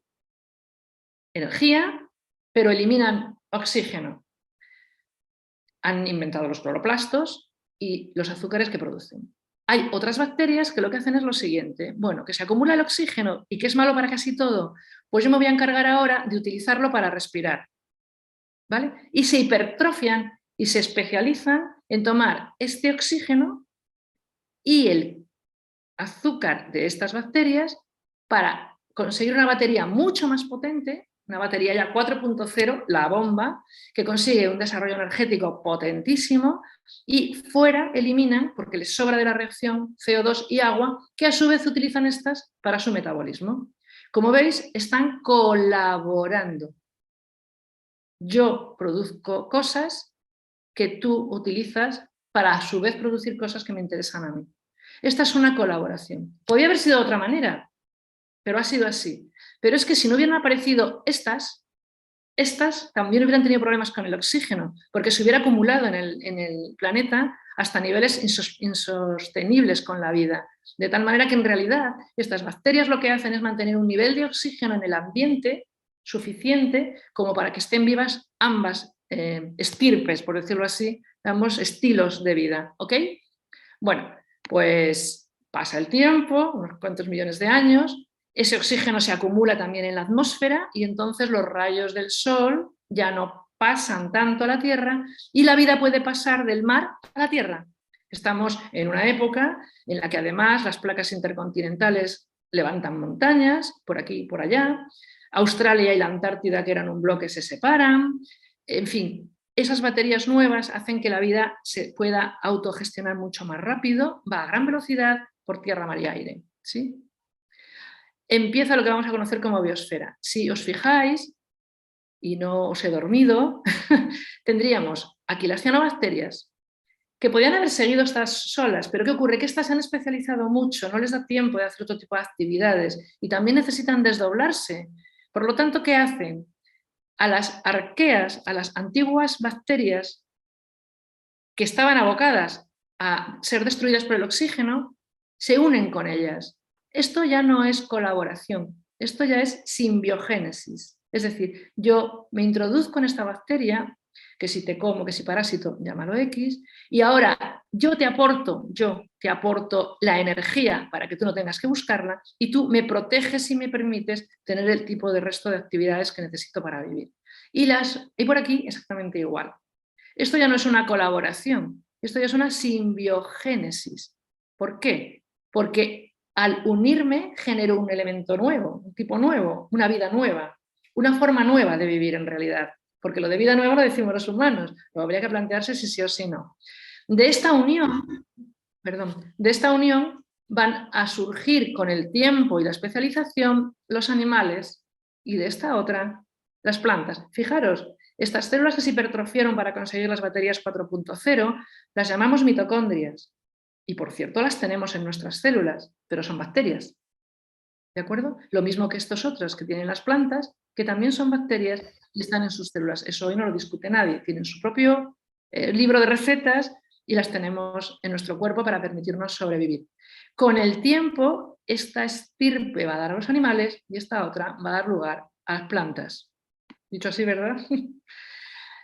energía, pero eliminan oxígeno. Han inventado los cloroplastos y los azúcares que producen. Hay otras bacterias que lo que hacen es lo siguiente. Bueno, que se acumula el oxígeno y que es malo para casi todo, pues yo me voy a encargar ahora de utilizarlo para respirar. ¿Vale? Y se hipertrofian y se especializan en tomar este oxígeno y el azúcar de estas bacterias para conseguir una batería mucho más potente, una batería ya 4.0, la bomba, que consigue un desarrollo energético potentísimo y fuera eliminan, porque les sobra de la reacción, CO2 y agua, que a su vez utilizan estas para su metabolismo. Como veis, están colaborando. Yo produzco cosas que tú utilizas para a su vez producir cosas que me interesan a mí. Esta es una colaboración. Podría haber sido de otra manera, pero ha sido así. Pero es que si no hubieran aparecido estas también hubieran tenido problemas con el oxígeno, porque se hubiera acumulado en el planeta hasta niveles insostenibles con la vida. De tal manera que en realidad estas bacterias lo que hacen es mantener un nivel de oxígeno en el ambiente suficiente como para que estén vivas ambas estirpes, por decirlo así, ambos estilos de vida. ¿Ok? Bueno, pues pasa el tiempo, unos cuantos millones de años, ese oxígeno se acumula también en la atmósfera y entonces los rayos del sol ya no pasan tanto a la Tierra y la vida puede pasar del mar a la Tierra. Estamos en una época en la que además las placas intercontinentales levantan montañas, por aquí y por allá, Australia y la Antártida, que eran un bloque, se separan, en fin, esas baterías nuevas hacen que la vida se pueda autogestionar mucho más rápido, va a gran velocidad por tierra, mar y aire. ¿Sí? Empieza lo que vamos a conocer como biosfera. Si os fijáis, y no os he dormido, tendríamos aquí las cianobacterias, que podían haber seguido estas solas, pero ¿qué ocurre? Que estas se han especializado mucho, no les da tiempo de hacer otro tipo de actividades y también necesitan desdoblarse. Por lo tanto, ¿qué hacen? A las arqueas, a las antiguas bacterias que estaban abocadas a ser destruidas por el oxígeno, se unen con ellas. Esto ya no es colaboración, esto ya es simbiogénesis. Es decir, yo me introduzco en esta bacteria, que si te como, que si parásito, llámalo X, y ahora yo te aporto la energía para que tú no tengas que buscarla y tú me proteges y me permites tener el tipo de resto de actividades que necesito para vivir. Y por aquí exactamente igual. Esto ya no es una colaboración, esto ya es una simbiogénesis. ¿Por qué? Porque al unirme genero un elemento nuevo, un tipo nuevo, una vida nueva, una forma nueva de vivir en realidad. Porque lo de vida nueva lo decimos los humanos, lo habría que plantearse si sí o si no. De esta unión van a surgir con el tiempo y la especialización los animales y de esta otra las plantas. Fijaros, estas células que se hipertrofiaron para conseguir las baterías 4.0 las llamamos mitocondrias. Y por cierto las tenemos en nuestras células, pero son bacterias. ¿De acuerdo? Lo mismo que estos otros que tienen las plantas, que también son bacterias y están en sus células. Eso hoy no lo discute nadie. Tienen su propio libro de recetas y las tenemos en nuestro cuerpo para permitirnos sobrevivir. Con el tiempo, esta estirpe va a dar a los animales y esta otra va a dar lugar a las plantas. Dicho así, ¿verdad?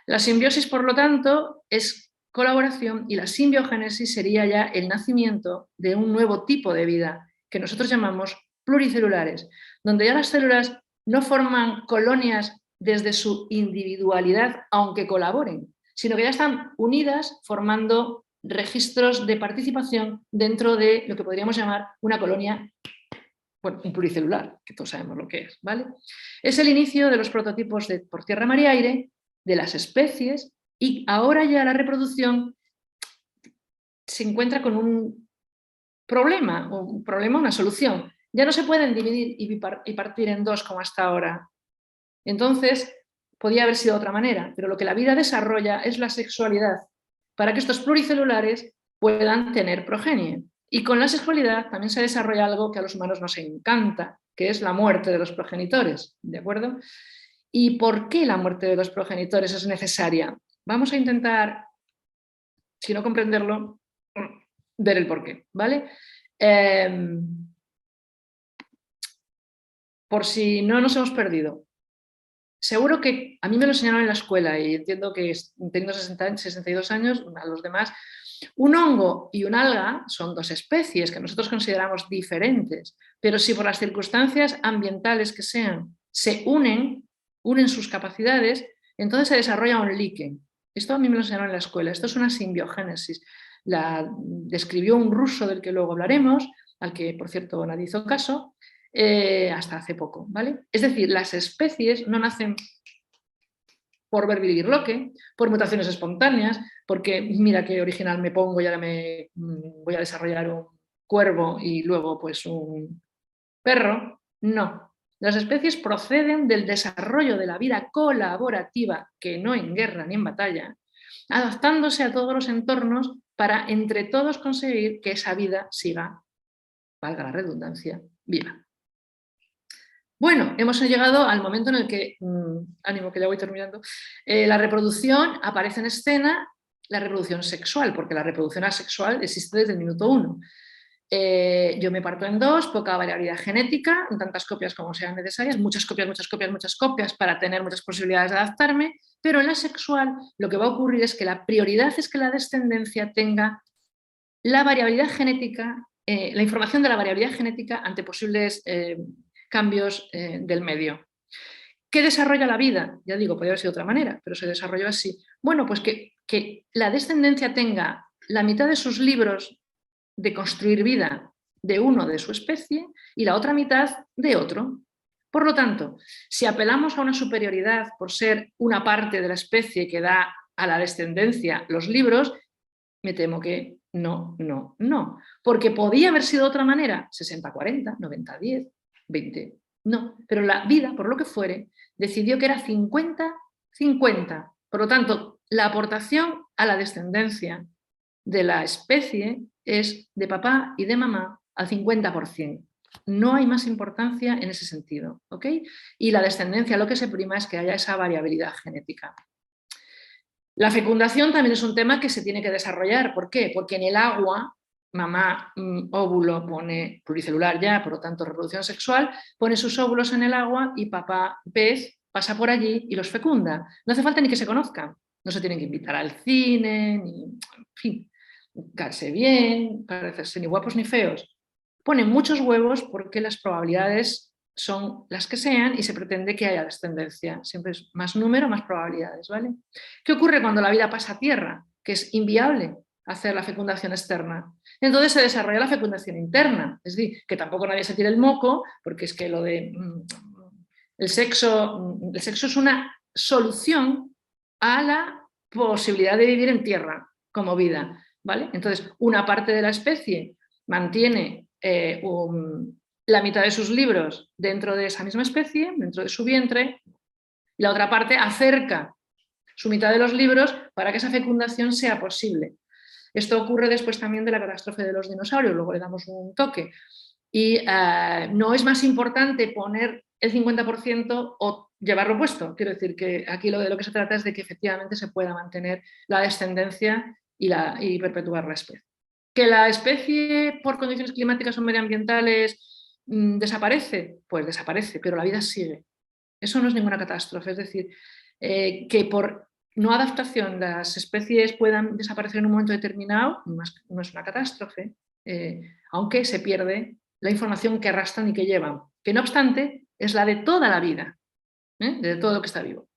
La simbiosis, por lo tanto, es colaboración y la simbiogénesis sería ya el nacimiento de un nuevo tipo de vida que nosotros llamamos pluricelulares, donde ya las células no forman colonias desde su individualidad, aunque colaboren, sino que ya están unidas formando registros de participación dentro de lo que podríamos llamar una colonia bueno, un pluricelular, que todos sabemos lo que es, ¿vale? Es el inicio de los prototipos de por tierra, mar y aire, de las especies, y ahora ya la reproducción se encuentra con un problema, una solución. Ya no se pueden dividir y partir en dos como hasta ahora. Entonces, podía haber sido de otra manera, pero lo que la vida desarrolla es la sexualidad, para que estos pluricelulares puedan tener progenie. Y con la sexualidad también se desarrolla algo que a los humanos nos encanta, que es la muerte de los progenitores, ¿de acuerdo? ¿Y por qué la muerte de los progenitores es necesaria? Vamos a intentar, si no comprenderlo, ver el porqué, ¿vale? Por si no nos hemos perdido. Seguro que a mí me lo enseñaron en la escuela y entiendo que teniendo 62 años, a los demás, un hongo y un alga son dos especies que nosotros consideramos diferentes, pero si por las circunstancias ambientales que sean se unen sus capacidades, entonces se desarrolla un líquen. Esto a mí me lo enseñaron en la escuela, esto es una simbiogénesis. La describió un ruso del que luego hablaremos, al que por cierto nadie hizo caso, hasta hace poco, ¿vale? Es decir, las especies no nacen por Verbiligirloque, por mutaciones espontáneas, porque mira qué original me pongo y ahora me voy a desarrollar un cuervo y luego pues un perro. No, las especies proceden del desarrollo de la vida colaborativa, que no en guerra ni en batalla, adaptándose a todos los entornos para entre todos conseguir que esa vida siga, valga la redundancia, viva. Bueno, hemos llegado al momento en el que, ánimo que ya voy terminando, la reproducción aparece en escena, la reproducción sexual, porque la reproducción asexual existe desde el minuto 1. Yo me parto en dos, poca variabilidad genética, tantas copias como sean necesarias, muchas copias para tener muchas posibilidades de adaptarme, pero en la sexual lo que va a ocurrir es que la prioridad es que la descendencia tenga la variabilidad genética, la información de la variabilidad genética ante posibles cambios del medio. ¿Qué desarrolla la vida? Ya digo, podría haber sido de otra manera, pero se desarrolló así. Bueno, pues que la descendencia tenga la mitad de sus libros de construir vida de uno de su especie y la otra mitad de otro. Por lo tanto, si apelamos a una superioridad por ser una parte de la especie que da a la descendencia los libros, me temo que no, porque podía haber sido de otra manera, 60-40, 90-10, 20, no, pero la vida, por lo que fuere, decidió que era 50-50. Por lo tanto, la aportación a la descendencia de la especie es de papá y de mamá al 50%. No hay más importancia en ese sentido, ¿ok? Y la descendencia lo que se prima es que haya esa variabilidad genética. La fecundación también es un tema que se tiene que desarrollar. ¿Por qué? Porque en el agua, mamá óvulo pone pluricelular ya, por lo tanto reproducción sexual, pone sus óvulos en el agua y papá pez pasa por allí y los fecunda. No hace falta ni que se conozcan, no se tienen que invitar al cine, ni, en fin, caerse bien, parecerse ni guapos ni feos. Ponen muchos huevos porque las probabilidades son las que sean y se pretende que haya descendencia. Siempre es más número, más probabilidades, ¿vale? ¿Qué ocurre cuando la vida pasa a tierra? Que es inviable hacer la fecundación externa. Entonces se desarrolla la fecundación interna. Es decir, que tampoco nadie se tire el moco, porque es que lo de el sexo es una solución a la posibilidad de vivir en tierra como vida, ¿vale? Entonces, una parte de la especie mantiene la mitad de sus libros dentro de esa misma especie, dentro de su vientre, y la otra parte acerca su mitad de los libros para que esa fecundación sea posible. Esto ocurre después también de la catástrofe de los dinosaurios, luego le damos un toque. Y no es más importante poner el 50% o llevarlo puesto. Quiero decir que aquí de lo que se trata es de que efectivamente se pueda mantener la descendencia y perpetuar la especie. ¿Que la especie por condiciones climáticas o medioambientales desaparece? Pues desaparece, pero la vida sigue. Eso no es ninguna catástrofe. Es decir, que por no adaptación las especies puedan desaparecer en un momento determinado no es una catástrofe, aunque se pierde la información que arrastran y que llevan, que no obstante es la de toda la vida, de todo lo que está vivo.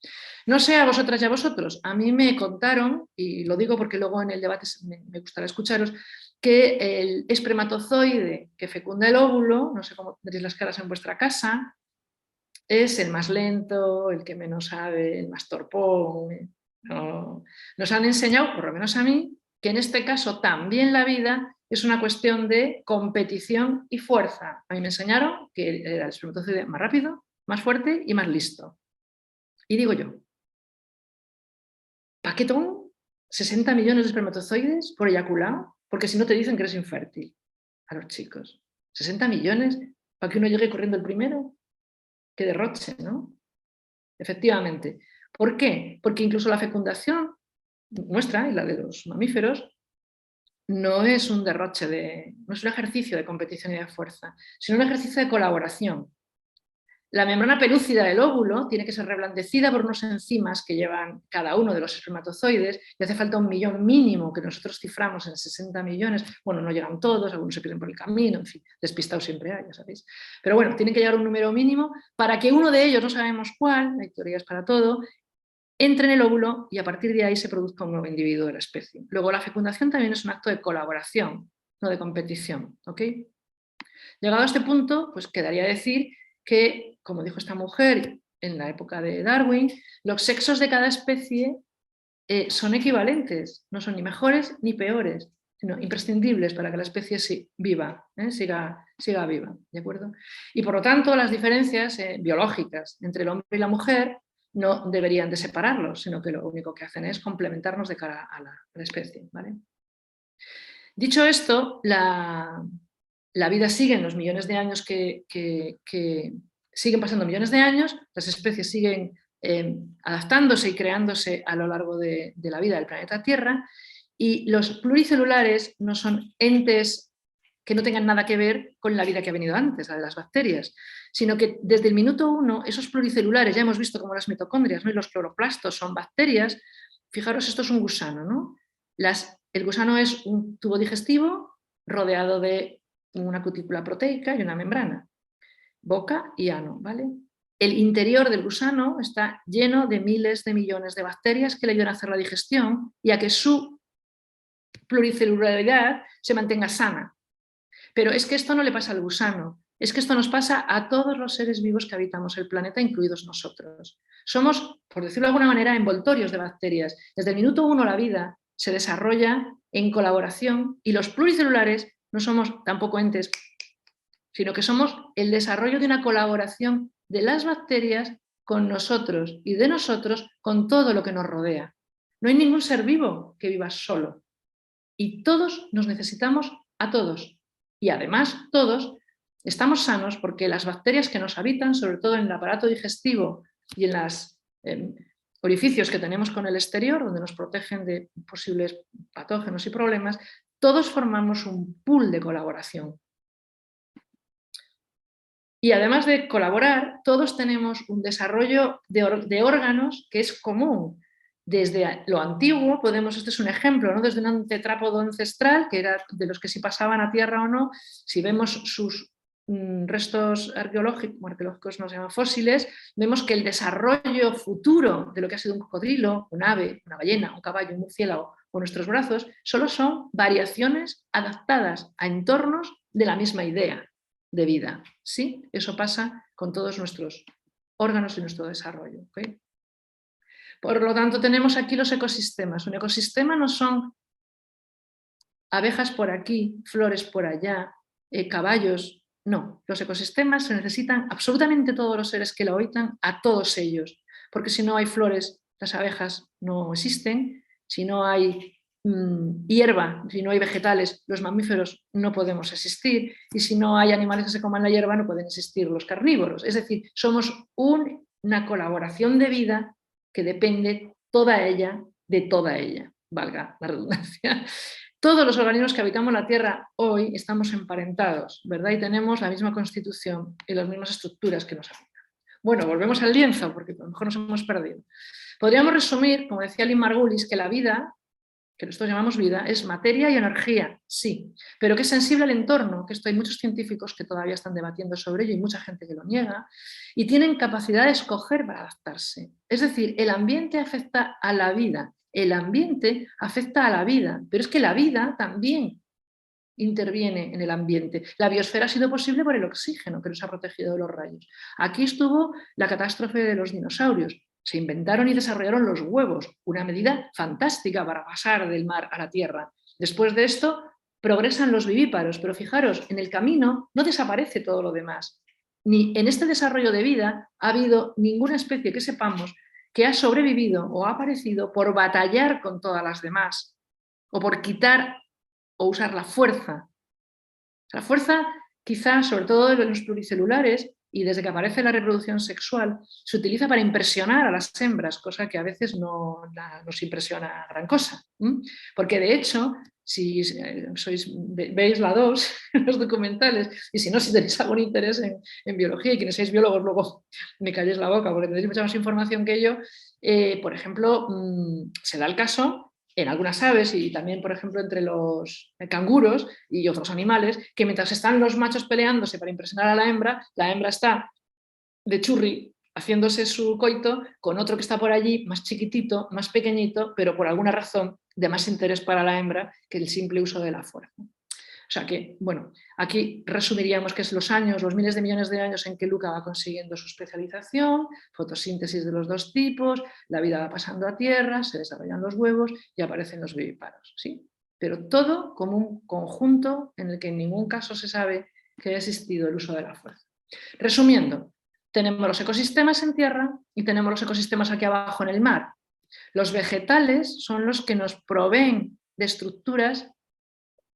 No sé a vosotras y a vosotros, a mí me contaron, y lo digo porque luego en el debate me gustará escucharos, que el espermatozoide que fecunda el óvulo, no sé cómo tendréis las caras en vuestra casa, es el más lento, el que menos sabe, el más torpón. No, nos han enseñado, por lo menos a mí, que en este caso también la vida es una cuestión de competición y fuerza. A mí me enseñaron que era el espermatozoide más rápido, más fuerte y más listo. Y digo yo, ¿paquetón? ¿60 millones de espermatozoides por eyaculado? Porque si no te dicen que eres infértil a los chicos. 60 millones para que uno llegue corriendo el primero. Qué derroche, ¿no? Efectivamente. ¿Por qué? Porque incluso la fecundación nuestra y la de los mamíferos no es un derroche, no es un ejercicio de competición y de fuerza, sino un ejercicio de colaboración. La membrana pelúcida del óvulo tiene que ser reblandecida por unas enzimas que llevan cada uno de los espermatozoides y hace falta 1 millón mínimo que nosotros ciframos en 60 millones. Bueno, no llegan todos, algunos se pierden por el camino, en fin, despistados siempre hay, ya sabéis. Pero bueno, tienen que llegar un número mínimo para que uno de ellos, no sabemos cuál, hay teorías para todo, entre en el óvulo y a partir de ahí se produzca un nuevo individuo de la especie. Luego la fecundación también es un acto de colaboración, no de competición. ¿Ok? Llegado a este punto, pues quedaría decir que, como dijo esta mujer en la época de Darwin, los sexos de cada especie son equivalentes, no son ni mejores ni peores, sino imprescindibles para que la especie viva, siga viva, ¿de acuerdo? Y por lo tanto las diferencias biológicas entre el hombre y la mujer no deberían de separarlos, sino que lo único que hacen es complementarnos de cara a la especie, ¿vale? Dicho esto, la vida sigue en los millones de años que siguen pasando millones de años, las especies siguen adaptándose y creándose a lo largo de la vida del planeta Tierra, y los pluricelulares no son entes que no tengan nada que ver con la vida que ha venido antes, la de las bacterias, sino que desde el minuto 1 esos pluricelulares, ya hemos visto como las mitocondrias, ¿no? Y los cloroplastos son bacterias. Fijaros, esto es un gusano, ¿no? El gusano es un tubo digestivo rodeado de una cutícula proteica y una membrana, boca y ano, ¿vale? El interior del gusano está lleno de miles de millones de bacterias que le ayudan a hacer la digestión y a que su pluricelularidad se mantenga sana. Pero es que esto no le pasa al gusano, es que esto nos pasa a todos los seres vivos que habitamos el planeta, incluidos nosotros. Somos, por decirlo de alguna manera, envoltorios de bacterias. Desde el minuto 1 la vida se desarrolla en colaboración y los pluricelulares no somos tampoco entes, sino que somos el desarrollo de una colaboración de las bacterias con nosotros y de nosotros con todo lo que nos rodea. No hay ningún ser vivo que viva solo y todos nos necesitamos a todos. Y además todos estamos sanos porque las bacterias que nos habitan, sobre todo en el aparato digestivo y en los orificios que tenemos con el exterior, donde nos protegen de posibles patógenos y problemas, todos formamos un pool de colaboración. Y además de colaborar, todos tenemos un desarrollo de órganos que es común. Desde lo antiguo, este es un ejemplo, ¿no? Desde un tetrápodo ancestral, que era de los que si pasaban a tierra o no, si vemos sus restos arqueológicos, no se llaman fósiles, vemos que el desarrollo futuro de lo que ha sido un cocodrilo, un ave, una ballena, un caballo, un murciélago o nuestros brazos, solo son variaciones adaptadas a entornos de la misma idea de vida. ¿Sí? Eso pasa con todos nuestros órganos y nuestro desarrollo. ¿Okay? Por lo tanto, tenemos aquí los ecosistemas. Un ecosistema no son abejas por aquí, flores por allá, caballos. No, los ecosistemas se necesitan absolutamente todos los seres que lo habitan, a todos ellos. Porque si no hay flores, las abejas no existen. Si no hay hierba, si no hay vegetales, los mamíferos no podemos existir, y si no hay animales que se coman la hierba no pueden existir los carnívoros. Es decir, somos una colaboración de vida que depende toda ella de toda ella, valga la redundancia. Todos los organismos que habitamos la Tierra hoy estamos emparentados, ¿verdad? Y tenemos la misma constitución y las mismas estructuras que nos habitan. Bueno, volvemos al lienzo, porque a lo mejor nos hemos perdido. Podríamos resumir, como decía Lynn Margulis, que la vida, que nosotros llamamos vida, es materia y energía, sí, pero que es sensible al entorno, que esto hay muchos científicos que todavía están debatiendo sobre ello y mucha gente que lo niega, y tienen capacidad de escoger para adaptarse. Es decir, el ambiente afecta a la vida, el ambiente afecta a la vida, pero es que la vida también interviene en el ambiente. La biosfera ha sido posible por el oxígeno que nos ha protegido de los rayos. Aquí estuvo la catástrofe de los dinosaurios. Se inventaron y desarrollaron los huevos, una medida fantástica para pasar del mar a la tierra. Después de esto progresan los vivíparos, pero fijaros, en el camino no desaparece todo lo demás. Ni en este desarrollo de vida ha habido ninguna especie que sepamos que ha sobrevivido o ha aparecido por batallar con todas las demás o por quitar o usar la fuerza. La fuerza, quizás, sobre todo en los pluricelulares, y desde que aparece la reproducción sexual, se utiliza para impresionar a las hembras, cosa que a veces no nos impresiona gran cosa. Porque de hecho, si veis la 2 en los documentales, y si no, si tenéis algún interés en biología y quienes seáis biólogos luego me calléis la boca porque tenéis mucha más información que yo, por ejemplo, se da el caso en algunas aves y también, por ejemplo, entre los canguros y otros animales, que mientras están los machos peleándose para impresionar a la hembra está de churri haciéndose su coito con otro que está por allí, más chiquitito, más pequeñito, pero por alguna razón de más interés para la hembra que el simple uso de la fuerza. O sea que, bueno, aquí resumiríamos que es los miles de millones de años en que Luca va consiguiendo su especialización, fotosíntesis de los dos tipos, la vida va pasando a tierra, se desarrollan los huevos y aparecen los vivíparos, ¿sí? Pero todo como un conjunto en el que en ningún caso se sabe que haya existido el uso de la fuerza. Resumiendo, tenemos los ecosistemas en tierra y tenemos los ecosistemas aquí abajo en el mar. Los vegetales son los que nos proveen de estructuras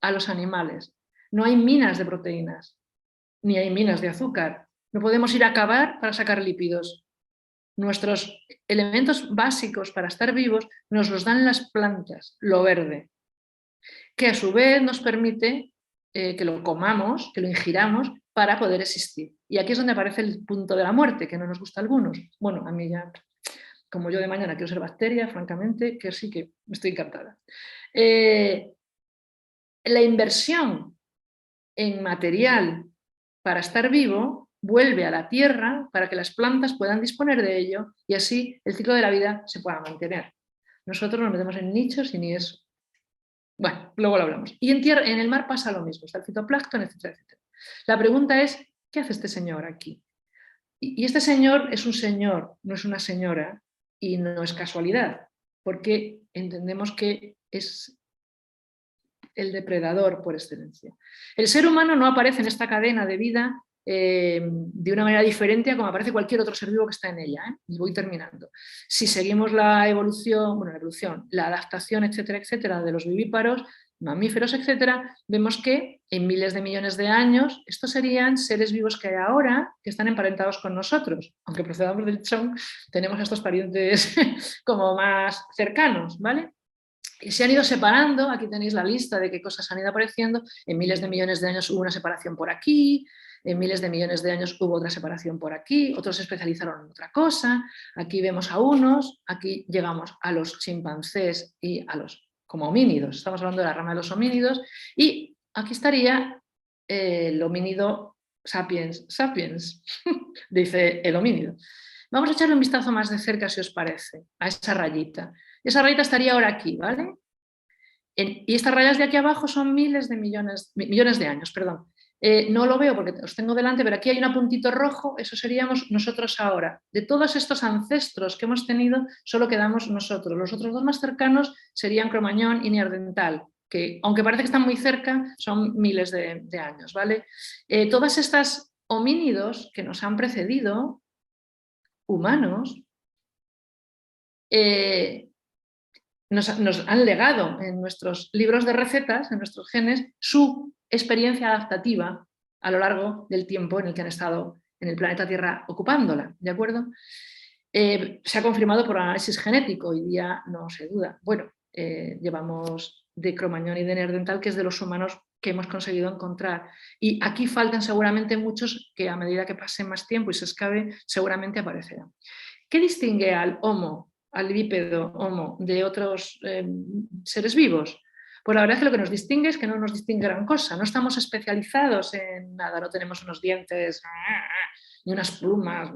a los animales. No hay minas de proteínas, ni hay minas de azúcar. No podemos ir a cavar para sacar lípidos. Nuestros elementos básicos para estar vivos nos los dan las plantas, lo verde, que a su vez nos permite que lo comamos, que lo ingiramos para poder existir. Y aquí es donde aparece el punto de la muerte, que no nos gusta a algunos. Bueno, a mí ya, como yo de mañana quiero ser bacteria, francamente, que sí que estoy encantada. La inversión en material para estar vivo vuelve a la tierra para que las plantas puedan disponer de ello y así el ciclo de la vida se pueda mantener. Nosotros nos metemos en nichos y ni eso. Bueno, luego lo hablamos. Y en el mar pasa lo mismo, está el fitoplancton, etcétera, etcétera. La pregunta es, ¿qué hace este señor aquí? Y este señor es un señor, no es una señora, y no es casualidad, porque entendemos que es el depredador por excelencia. El ser humano no aparece en esta cadena de vida de una manera diferente a como aparece cualquier otro ser vivo que está en ella. Y voy terminando. Si seguimos la evolución, la adaptación, etcétera, etcétera, de los vivíparos, mamíferos, etcétera, vemos que en miles de millones de años estos serían seres vivos que hay ahora que están emparentados con nosotros. Aunque procedamos del chon, tenemos a estos parientes como más cercanos, ¿vale? Y se han ido separando, aquí tenéis la lista de qué cosas han ido apareciendo, en miles de millones de años hubo una separación por aquí, en miles de millones de años hubo otra separación por aquí, otros se especializaron en otra cosa, aquí vemos a unos, aquí llegamos a los chimpancés y a los como homínidos, estamos hablando de la rama de los homínidos, y aquí estaría el homínido sapiens sapiens, dice el homínido. Vamos a echarle un vistazo más de cerca, si os parece, a esa rayita. Esa rayita estaría ahora aquí, ¿vale? Y estas rayas de aquí abajo son millones de años, perdón. No lo veo porque os tengo delante, pero aquí hay un puntito rojo, eso seríamos nosotros ahora. De todos estos ancestros que hemos tenido, solo quedamos nosotros. Los otros dos más cercanos serían Cromañón y Neandertal, que aunque parece que están muy cerca, son miles de años, ¿vale? Todas estas homínidos que nos han precedido, humanos, nos han legado en nuestros libros de recetas, en nuestros genes, su experiencia adaptativa a lo largo del tiempo en el que han estado en el planeta Tierra ocupándola, ¿de acuerdo? Se ha confirmado por análisis genético, hoy día no se duda. Bueno, llevamos de Cromañón y de Neandertal, que es de los humanos que hemos conseguido encontrar. Y aquí faltan seguramente muchos que a medida que pase más tiempo y se excaven, seguramente aparecerán. ¿Qué distingue al Homo, al bípedo Homo, de otros seres vivos? Pues la verdad es que lo que nos distingue es que no nos distingue gran cosa, no estamos especializados en nada, no tenemos unos dientes ni unas plumas,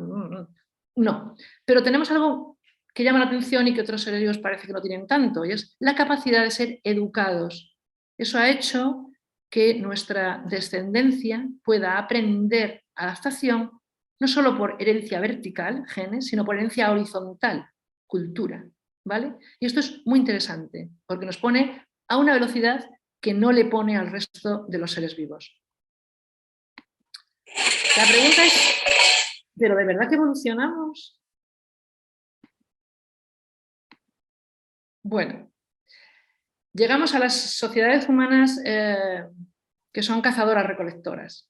no. Pero tenemos algo que llama la atención y que otros seres vivos parece que no tienen tanto, y es la capacidad de ser educados. Eso ha hecho que nuestra descendencia pueda aprender adaptación no solo por herencia vertical, genes, sino por herencia horizontal, cultura, ¿vale? Y esto es muy interesante, porque nos pone a una velocidad que no le pone al resto de los seres vivos. La pregunta es, ¿pero de verdad que evolucionamos? Bueno, llegamos a las sociedades humanas que son cazadoras-recolectoras.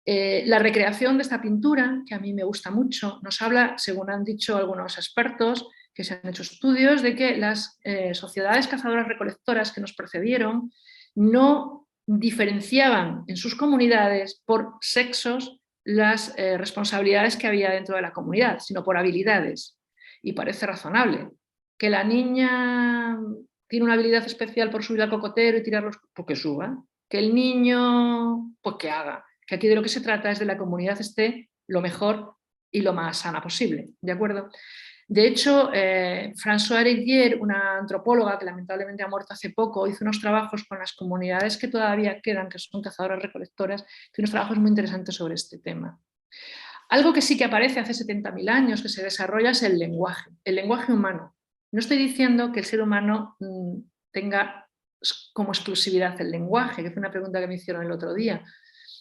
La recreación de esta pintura, que a mí me gusta mucho, nos habla, según han dicho algunos expertos, que se han hecho estudios, de que las sociedades cazadoras-recolectoras que nos precedieron no diferenciaban en sus comunidades por sexos las responsabilidades que había dentro de la comunidad, sino por habilidades. Y parece razonable que la niña tiene una habilidad especial por subir al cocotero y tirarlos, pues que suba, que el niño, pues que haga, que aquí de lo que se trata es de la comunidad esté lo mejor y lo más sana posible, ¿de acuerdo? De hecho, Françoise Héritier, una antropóloga que lamentablemente ha muerto hace poco, hizo unos trabajos con las comunidades que todavía quedan, que son cazadoras-recolectoras, hizo unos trabajos muy interesantes sobre este tema. Algo que sí que aparece hace 70.000 años, que se desarrolla, es el lenguaje humano. No estoy diciendo que el ser humano tenga como exclusividad el lenguaje, que fue una pregunta que me hicieron el otro día.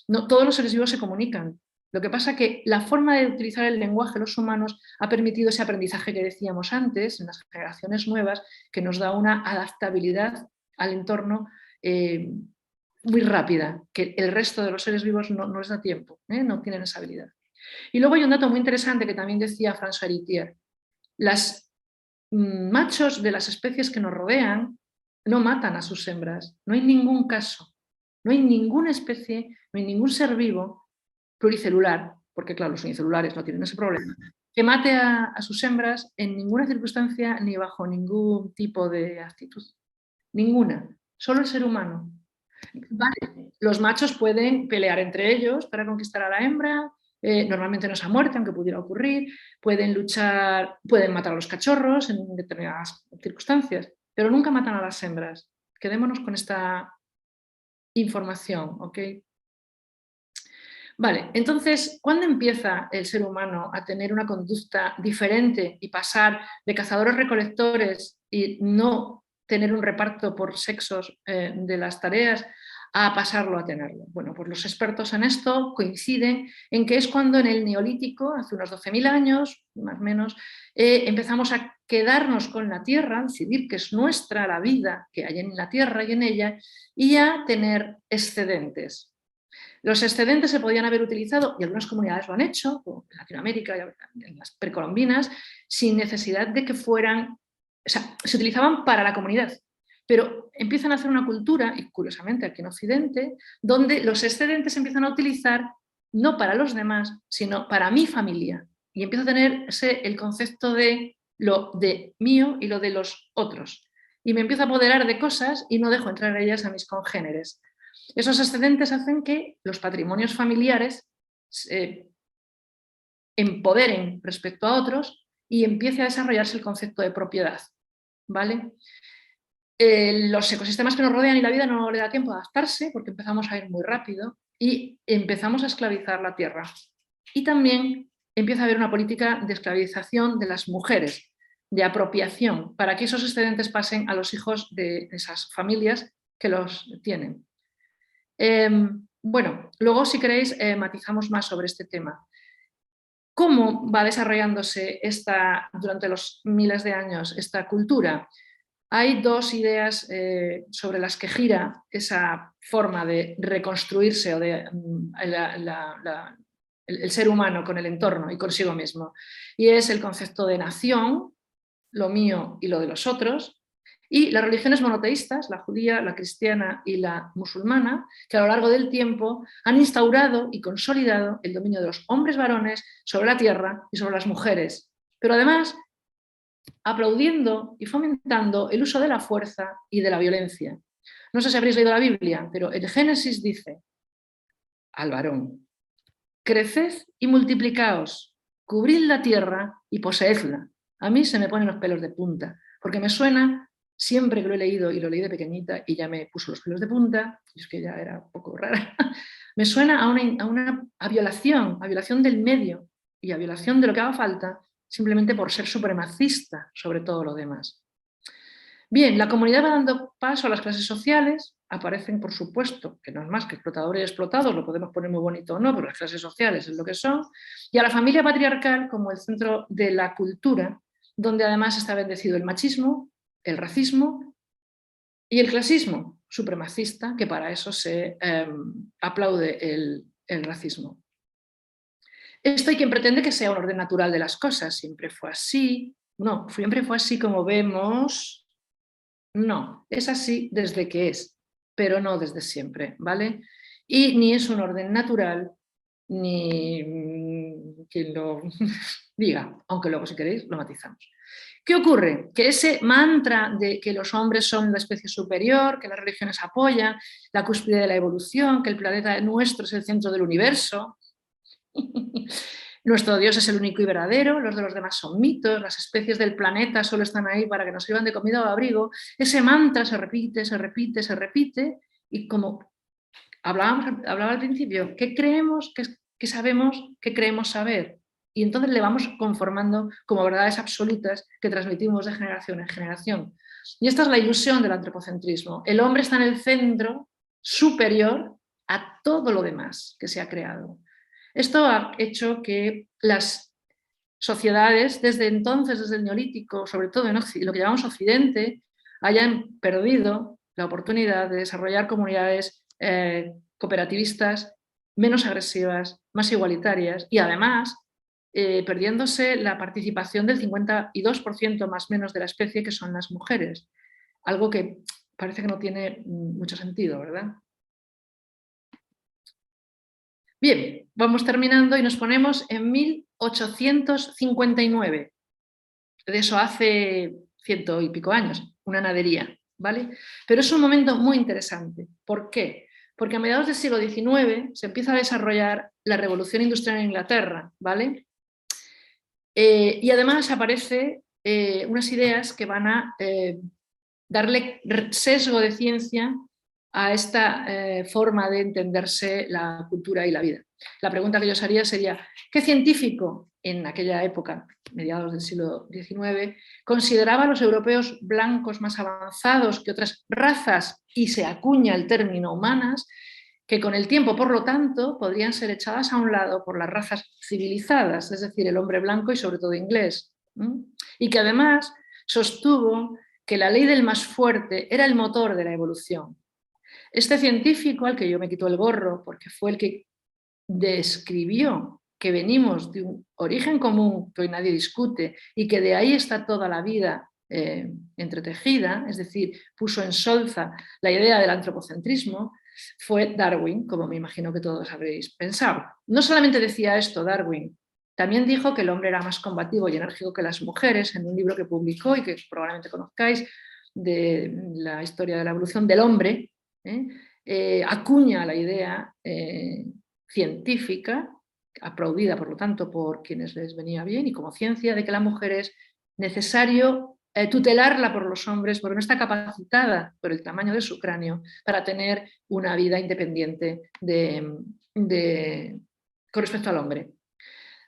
No, todos los seres vivos se comunican. Lo que pasa es que la forma de utilizar el lenguaje de los humanos ha permitido ese aprendizaje que decíamos antes, en las generaciones nuevas, que nos da una adaptabilidad al entorno muy rápida, que el resto de los seres vivos no les da tiempo, no tienen esa habilidad. Y luego hay un dato muy interesante que también decía Françoise Héritier. Los machos de las especies que nos rodean no matan a sus hembras, no hay ningún caso. No hay ninguna especie, no hay ningún ser vivo pluricelular, porque claro, los unicelulares no tienen ese problema, que mate a sus hembras en ninguna circunstancia ni bajo ningún tipo de actitud. Ninguna. Solo el ser humano. Vale, los machos pueden pelear entre ellos para conquistar a la hembra, normalmente no es a muerte, aunque pudiera ocurrir, pueden luchar, pueden matar a los cachorros en determinadas circunstancias, pero nunca matan a las hembras. Quedémonos con esta información, ¿ok? Vale, entonces, ¿cuándo empieza el ser humano a tener una conducta diferente y pasar de cazadores-recolectores y no tener un reparto por sexos de las tareas a pasarlo a tenerlo? Bueno, pues los expertos en esto coinciden en que es cuando en el Neolítico, hace unos 12.000 años, más o menos, empezamos a quedarnos con la tierra, decidir que es nuestra la vida que hay en la tierra y en ella, y a tener excedentes. Los excedentes se podían haber utilizado, y algunas comunidades lo han hecho, como en Latinoamérica, en las precolombinas, sin necesidad de que fueran, o sea, se utilizaban para la comunidad. Pero empiezan a hacer una cultura, y curiosamente aquí en Occidente, donde los excedentes se empiezan a utilizar no para los demás, sino para mi familia. Y empieza a tener el concepto de lo de mío y lo de los otros. Y me empiezo a apoderar de cosas y no dejo entrar a ellas a mis congéneres. Esos excedentes hacen que los patrimonios familiares se empoderen respecto a otros y empiece a desarrollarse el concepto de propiedad, ¿vale? Los ecosistemas que nos rodean y la vida no le da tiempo a adaptarse porque empezamos a ir muy rápido y empezamos a esclavizar la tierra. Y también empieza a haber una política de esclavización de las mujeres, de apropiación, para que esos excedentes pasen a los hijos de esas familias que los tienen. Bueno, luego si queréis matizamos más sobre este tema. ¿Cómo va desarrollándose durante los miles de años esta cultura? Hay dos ideas sobre las que gira esa forma de reconstruirse o de el ser humano con el entorno y consigo mismo. Y es el concepto de nación, lo mío y lo de los otros, y las religiones monoteístas, la judía, la cristiana y la musulmana, que a lo largo del tiempo han instaurado y consolidado el dominio de los hombres varones sobre la tierra y sobre las mujeres, pero además aplaudiendo y fomentando el uso de la fuerza y de la violencia. No sé si habréis leído la Biblia, pero el Génesis dice al varón: creced y multiplicaos, cubrid la tierra y poseedla. A mí se me ponen los pelos de punta, porque me suena siempre que lo he leído, y lo leí de pequeñita y ya me puso los pelos de punta, y es que ya era un poco rara, me suena a violación del medio y a violación de lo que haga falta, simplemente por ser supremacista sobre todo lo demás. Bien, la comunidad va dando paso a las clases sociales, aparecen, por supuesto, que no es más que explotadores y explotados, lo podemos poner muy bonito o no, pero las clases sociales es lo que son, y a la familia patriarcal como el centro de la cultura, donde además está bendecido el machismo, el racismo y el clasismo supremacista, que para eso se aplaude el racismo. Esto hay quien pretende que sea un orden natural de las cosas, siempre fue así, no, siempre fue así como vemos. No, es así desde que es, pero no desde siempre, ¿vale? Y ni es un orden natural, ni quien lo diga, aunque luego si queréis lo matizamos. ¿Qué ocurre? Que ese mantra de que los hombres son la especie superior, que las religiones apoyan, la cúspide de la evolución, que el planeta nuestro es el centro del universo, nuestro Dios es el único y verdadero, los de los demás son mitos, las especies del planeta solo están ahí para que nos sirvan de comida o abrigo. Ese mantra se repite, se repite, se repite, y como hablaba al principio, ¿qué creemos, qué sabemos, qué creemos saber? Y entonces le vamos conformando como verdades absolutas que transmitimos de generación en generación. Y esta es la ilusión del antropocentrismo. El hombre está en el centro superior a todo lo demás que se ha creado. Esto ha hecho que las sociedades, desde entonces, desde el Neolítico, sobre todo en lo que llamamos Occidente, hayan perdido la oportunidad de desarrollar comunidades cooperativistas menos agresivas, más igualitarias y además perdiéndose la participación del 52% más o menos de la especie, que son las mujeres. Algo que parece que no tiene mucho sentido, ¿verdad? Bien, vamos terminando y nos ponemos en 1859. De eso hace 100 y pico años, una nadería, ¿vale? Pero es un momento muy interesante. ¿Por qué? Porque a mediados del siglo XIX se empieza a desarrollar la revolución industrial en Inglaterra, ¿vale? Y además aparecen unas ideas que van a darle sesgo de ciencia a esta forma de entenderse la cultura y la vida. La pregunta que yo os haría sería, ¿qué científico en aquella época, mediados del siglo XIX, consideraba a los europeos blancos más avanzados que otras razas, y se acuña el término humanas, que con el tiempo, por lo tanto, podrían ser echadas a un lado por las razas civilizadas, es decir, el hombre blanco y sobre todo inglés? Y que además sostuvo que la ley del más fuerte era el motor de la evolución. Este científico, al que yo me quito el gorro porque fue el que describió que venimos de un origen común que hoy nadie discute y que de ahí está toda la vida entretejida, es decir, puso en solfa la idea del antropocentrismo, fue Darwin, como me imagino que todos habréis pensado. No solamente decía esto Darwin, también dijo que el hombre era más combativo y enérgico que las mujeres en un libro que publicó y que probablemente conozcáis, de la historia de la evolución del hombre. Acuña la idea científica, aplaudida por lo tanto por quienes les venía bien y como ciencia, de que la mujer es necesario tutelarla por los hombres porque no está capacitada por el tamaño de su cráneo para tener una vida independiente con respecto al hombre.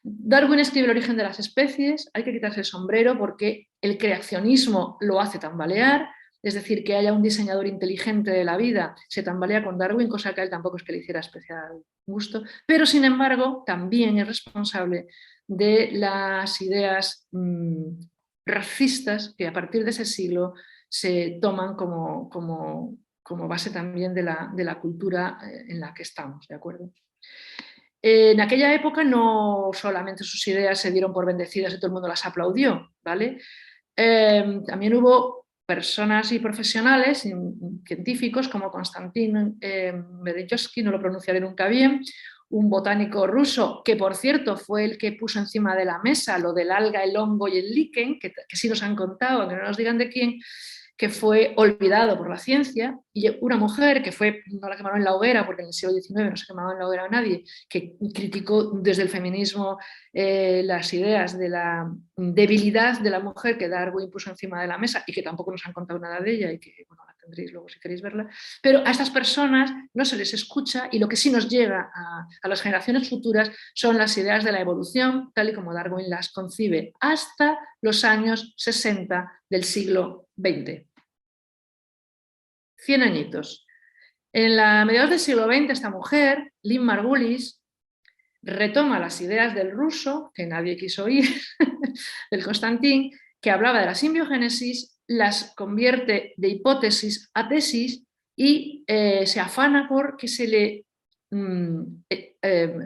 Darwin escribe El origen de las especies, hay que quitarse el sombrero porque el creacionismo lo hace tambalear, es decir, que haya un diseñador inteligente de la vida se tambalea con Darwin, cosa que a él tampoco es que le hiciera especial gusto, pero sin embargo también es responsable de las ideas racistas que a partir de ese siglo se toman como base también de la cultura en la que estamos, ¿de acuerdo? En aquella época no solamente sus ideas se dieron por bendecidas y todo el mundo las aplaudió, ¿vale? También hubo personas y profesionales, científicos como Konstantin Berezovsky, no lo pronunciaré nunca bien, un botánico ruso, que por cierto fue el que puso encima de la mesa lo del alga, el hongo y el líquen, que sí nos han contado, aunque no nos digan de quién, que fue olvidado por la ciencia, y una mujer que fue, no la quemaron en la hoguera, porque en el siglo XIX no se quemaba en la hoguera a nadie, que criticó desde el feminismo las ideas de la debilidad de la mujer que Darwin puso encima de la mesa y que tampoco nos han contado nada de ella y que, bueno, la tendréis luego si queréis verla, pero a estas personas no se les escucha y lo que sí nos llega a las generaciones futuras son las ideas de la evolución, tal y como Darwin las concibe, hasta los años 60 del siglo XX. 100 añitos. En la mediados del siglo XX, esta mujer, Lynn Margulis, retoma las ideas del ruso, que nadie quiso oír, del Constantin, que hablaba de la simbiogénesis, las convierte de hipótesis a tesis y se afana por que se le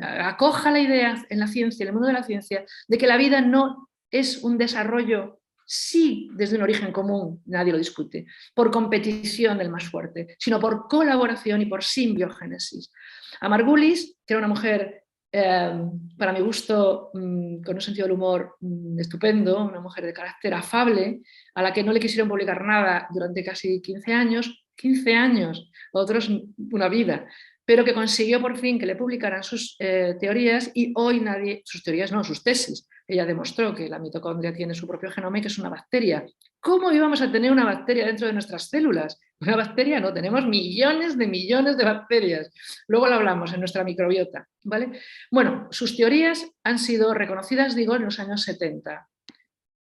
acoja la idea en la ciencia, en el mundo de la ciencia, de que la vida no es un desarrollo, sí, desde un origen común, nadie lo discute, por competición del más fuerte, sino por colaboración y por simbiogénesis. A Margulis, que era una mujer, para mi gusto, con un sentido del humor estupendo, una mujer de carácter afable, a la que no le quisieron publicar nada durante casi 15 años, otros una vida, pero que consiguió por fin que le publicaran sus teorías y hoy nadie, sus teorías no, sus tesis. Ella demostró que la mitocondria tiene su propio genoma y que es una bacteria. ¿Cómo íbamos a tener una bacteria dentro de nuestras células? Una bacteria no, tenemos millones de bacterias. Luego lo hablamos en nuestra microbiota, ¿vale? Bueno, sus teorías han sido reconocidas, digo, en los años 70.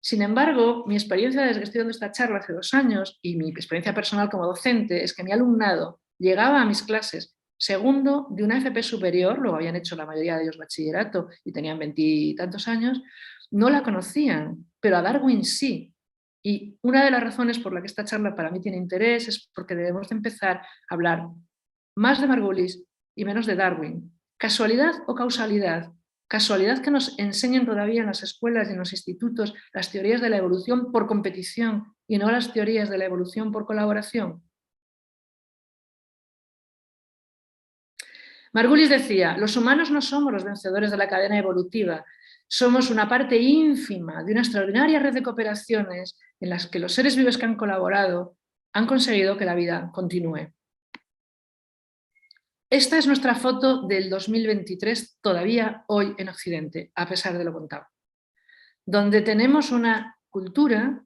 Sin embargo, mi experiencia desde que estoy dando esta charla hace 2 años y mi experiencia personal como docente es que mi alumnado llegaba a mis clases segundo de una FP superior, lo habían hecho la mayoría de ellos bachillerato y tenían 20 y tantos años, no la conocían, pero a Darwin sí. Y una de las razones por la que esta charla para mí tiene interés es porque debemos de empezar a hablar más de Margulis y menos de Darwin. ¿Casualidad o causalidad? Casualidad que nos enseñen todavía en las escuelas y en los institutos las teorías de la evolución por competición y no las teorías de la evolución por colaboración. Margulis decía, los humanos no somos los vencedores de la cadena evolutiva, somos una parte ínfima de una extraordinaria red de cooperaciones en las que los seres vivos que han colaborado han conseguido que la vida continúe. Esta es nuestra foto del 2023, todavía hoy en Occidente, a pesar de lo contado, donde tenemos una cultura,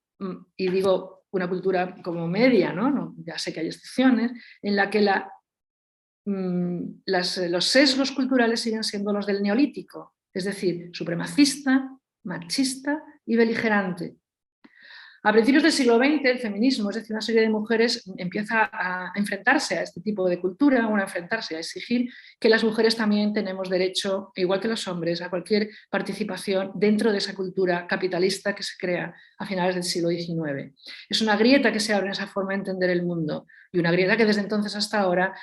y digo una cultura como media, ¿no? Ya sé que hay excepciones, en la que los sesgos culturales siguen siendo los del neolítico, es decir, supremacista, machista y beligerante. A principios del siglo XX, el feminismo, es decir, una serie de mujeres empieza a enfrentarse a este tipo de cultura, a enfrentarse a exigir que las mujeres también tenemos derecho, igual que los hombres, a cualquier participación dentro de esa cultura capitalista que se crea a finales del siglo XIX. Es una grieta que se abre en esa forma de entender el mundo y una grieta que desde entonces hasta ahora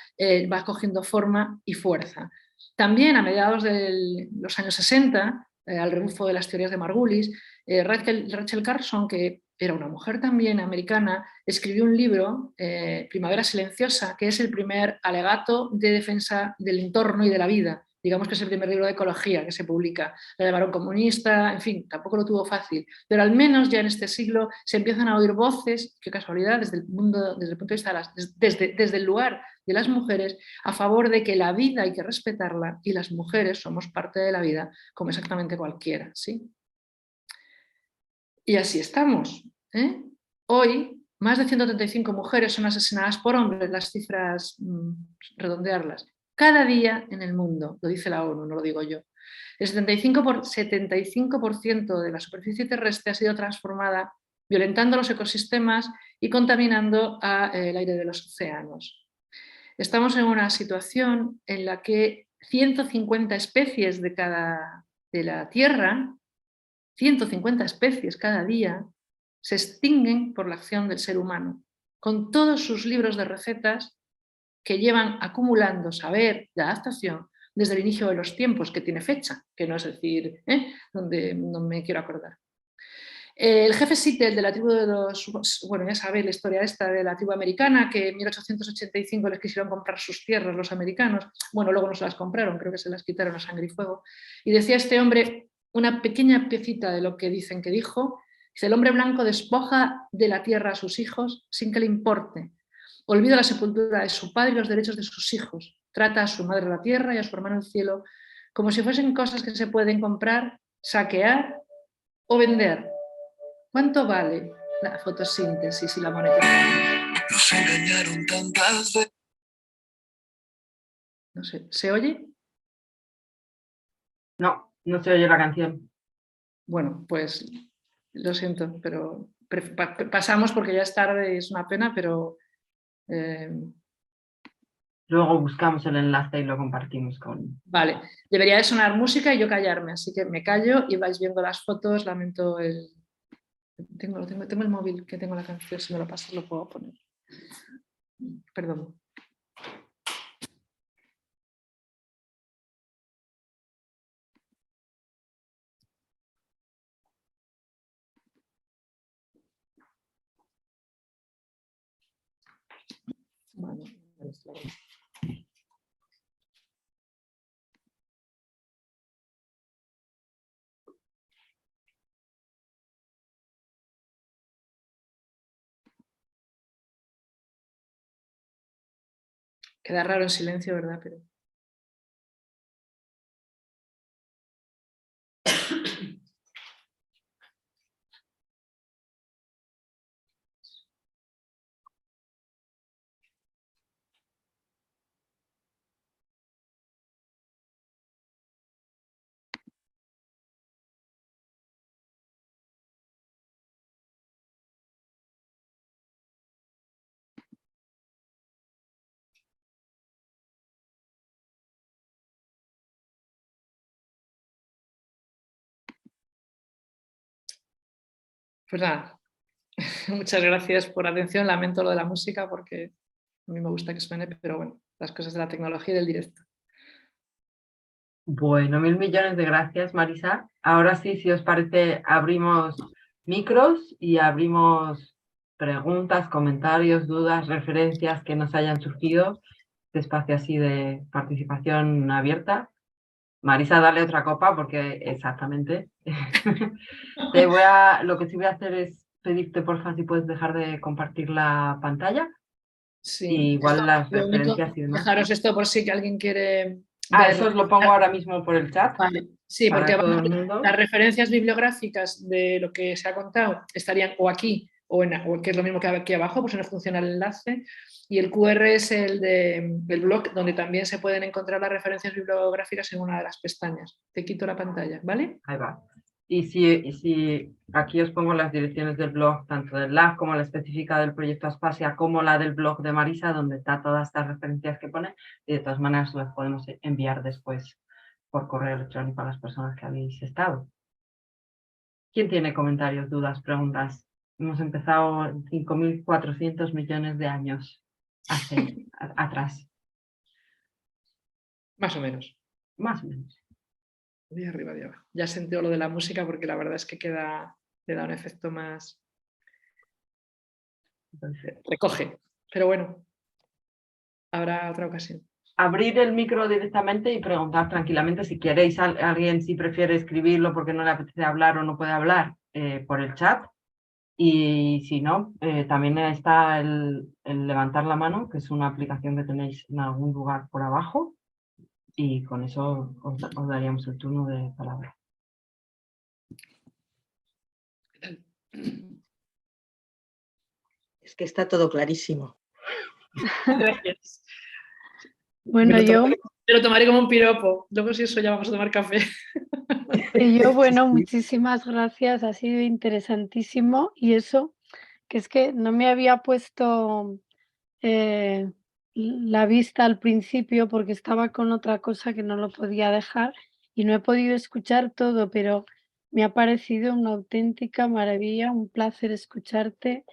va cogiendo forma y fuerza. También a mediados de los años 60, al rebufo de las teorías de Margulis, Rachel Carson, que era una mujer también americana, escribió un libro, Primavera Silenciosa, que es el primer alegato de defensa del entorno y de la vida. Digamos que es el primer libro de ecología que se publica. La llamaron comunista, en fin, tampoco lo tuvo fácil. Pero al menos ya en este siglo se empiezan a oír voces, qué casualidad, desde el punto de vista desde el lugar de las mujeres, a favor de que la vida hay que respetarla y las mujeres somos parte de la vida como exactamente cualquiera, ¿sí? Y así estamos. Hoy, más de 135 mujeres son asesinadas por hombres, las cifras, redondearlas, cada día en el mundo, lo dice la ONU, no lo digo yo. El 75% de la superficie terrestre ha sido transformada, violentando los ecosistemas y contaminando el aire de los océanos. Estamos en una situación en la que 150 especies de la Tierra, 150 especies cada día, se extinguen por la acción del ser humano, con todos sus libros de recetas que llevan acumulando saber de adaptación desde el inicio de los tiempos, que tiene fecha, que no es decir, donde no me quiero acordar. El jefe Sittel de la tribu de los... Bueno, ya sabéis la historia esta de la tribu americana, que en 1885 les quisieron comprar sus tierras los americanos. Bueno, luego no se las compraron, creo que se las quitaron a sangre y fuego. Y decía este hombre una pequeña piecita de lo que dicen que dijo, El hombre blanco despoja de la tierra a sus hijos sin que le importe. Olvida la sepultura de su padre y los derechos de sus hijos. Trata a su madre la tierra y a su hermano el cielo como si fuesen cosas que se pueden comprar, saquear o vender. ¿Cuánto vale la fotosíntesis y la monetización? Nos engañaron tantas veces. No sé, ¿se oye? No, no se oye la canción. Bueno, pues lo siento, pero pasamos porque ya es tarde y es una pena, pero... Luego buscamos el enlace y lo compartimos con... Vale, debería de sonar música y yo callarme, así que me callo y vais viendo las fotos. Lamento el... Tengo el móvil que tengo la canción, si me lo pasas lo puedo poner. Perdón. Bueno, queda raro en silencio, ¿verdad? Pero... Pues nada, muchas gracias por la atención. Lamento lo de la música porque a mí me gusta que suene, pero bueno, las cosas de la tecnología y del directo. Bueno, 1000 millones de gracias, Marisa. Ahora sí, si os parece, abrimos micros y abrimos preguntas, comentarios, dudas, referencias que nos hayan surgido. Este espacio así de participación abierta. Marisa, dale otra copa porque exactamente. Lo que sí voy a hacer es pedirte, porfa, si puedes dejar de compartir la pantalla. Sí, Y igual las lo único, referencias y demás. dejaros esto por si que alguien quiere Ah, ver. eso os lo pongo ahora mismo por el chat. Vale. Sí, para porque todo el mundo. Las referencias bibliográficas de lo que se ha contado estarían o aquí o que es lo mismo que aquí abajo, pues no funciona el enlace. Y el QR es el del blog, donde también se pueden encontrar las referencias bibliográficas en una de las pestañas. Te quito la pantalla, ¿vale? Ahí va. Y si aquí os pongo las direcciones del blog, tanto del lab como la específica del proyecto Aspasia, como la del blog de Marisa, donde está todas estas referencias que pone, y de todas maneras las podemos enviar después por correo electrónico a las personas que habéis estado. ¿Quién tiene comentarios, dudas, preguntas? Hemos empezado 5.400 millones de años atrás. Más o menos. Más o menos. De arriba, de abajo. Ya sentí lo de la música porque la verdad es que le da un efecto más... Entonces, recoge. Pero bueno, habrá otra ocasión. Abrir el micro directamente y preguntar tranquilamente si queréis. Alguien si prefiere escribirlo porque no le apetece hablar o no puede hablar por el chat. Y si no, también está el levantar la mano, que es una aplicación que tenéis en algún lugar por abajo. Y con eso os daríamos el turno de palabra. Es que está todo clarísimo. Gracias. Bueno, Te lo tomaré como un piropo. Luego si eso ya vamos a tomar café. Bueno, muchísimas gracias. Ha sido interesantísimo. Y eso, que es que no me había puesto la vista al principio porque estaba con otra cosa que no lo podía dejar y no he podido escuchar todo, pero me ha parecido una auténtica maravilla, un placer escucharte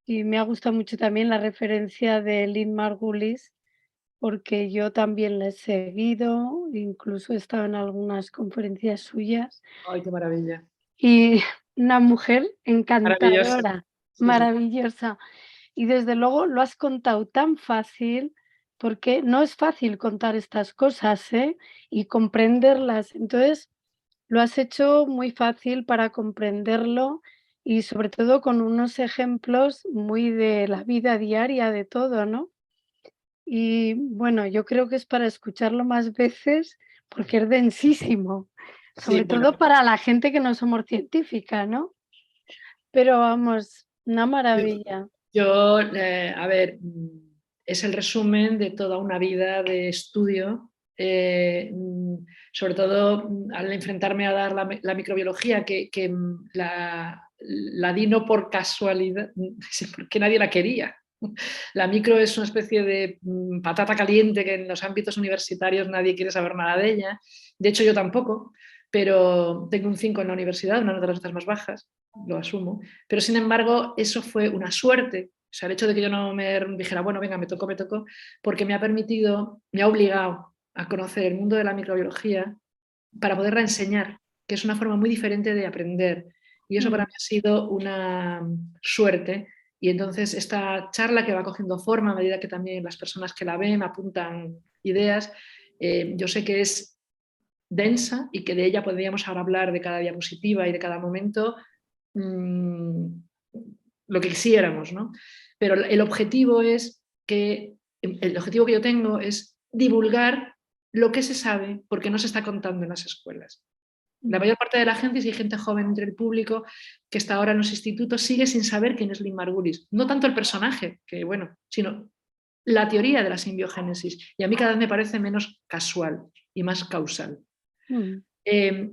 y me ha gustado mucho también la referencia de Lynn Margulis porque yo también la he seguido, incluso he estado en algunas conferencias suyas. Ay, qué maravilla. Y una mujer encantadora, Maravillosa. maravillosa. Y desde luego lo has contado tan fácil, porque no es fácil contar estas cosas, ¿eh? Y comprenderlas. Entonces, lo has hecho muy fácil para comprenderlo y sobre todo con unos ejemplos muy de la vida diaria de todo, ¿no? Y bueno, yo creo que es para escucharlo más veces porque es densísimo, Sí, sobre bueno, todo para la gente que no somos científicas, ¿no? Pero vamos, una maravilla. yo, a ver, es el resumen de toda una vida de estudio, sobre todo al enfrentarme a dar la microbiología, que la di no por casualidad, porque nadie la quería. La micro es una especie de patata caliente que en los ámbitos universitarios nadie quiere saber nada de ella. De hecho, yo tampoco, pero tengo un 5 en la universidad, una de las notas más bajas, lo asumo. Pero sin embargo, eso fue una suerte. O sea, el hecho de que yo no me dijera, bueno, venga, me tocó, porque me ha permitido, me ha obligado a conocer el mundo de la microbiología para poderla enseñar, que es una forma muy diferente de aprender. Y eso para mí ha sido una suerte. Y entonces esta charla que va cogiendo forma a medida que también las personas que la ven apuntan ideas, yo sé que es densa y que de ella podríamos ahora hablar de cada diapositiva y de cada momento lo que quisiéramos, ¿no? Pero el objetivo es que, el objetivo que yo tengo es divulgar lo que se sabe porque no se está contando en las escuelas. La mayor parte de la gente, si hay gente joven entre el público que está ahora en los institutos, sigue sin saber quién es Lynn Margulis. No tanto el personaje, que bueno, sino la teoría de la simbiogénesis. Y a mí cada vez me parece menos casual y más causal.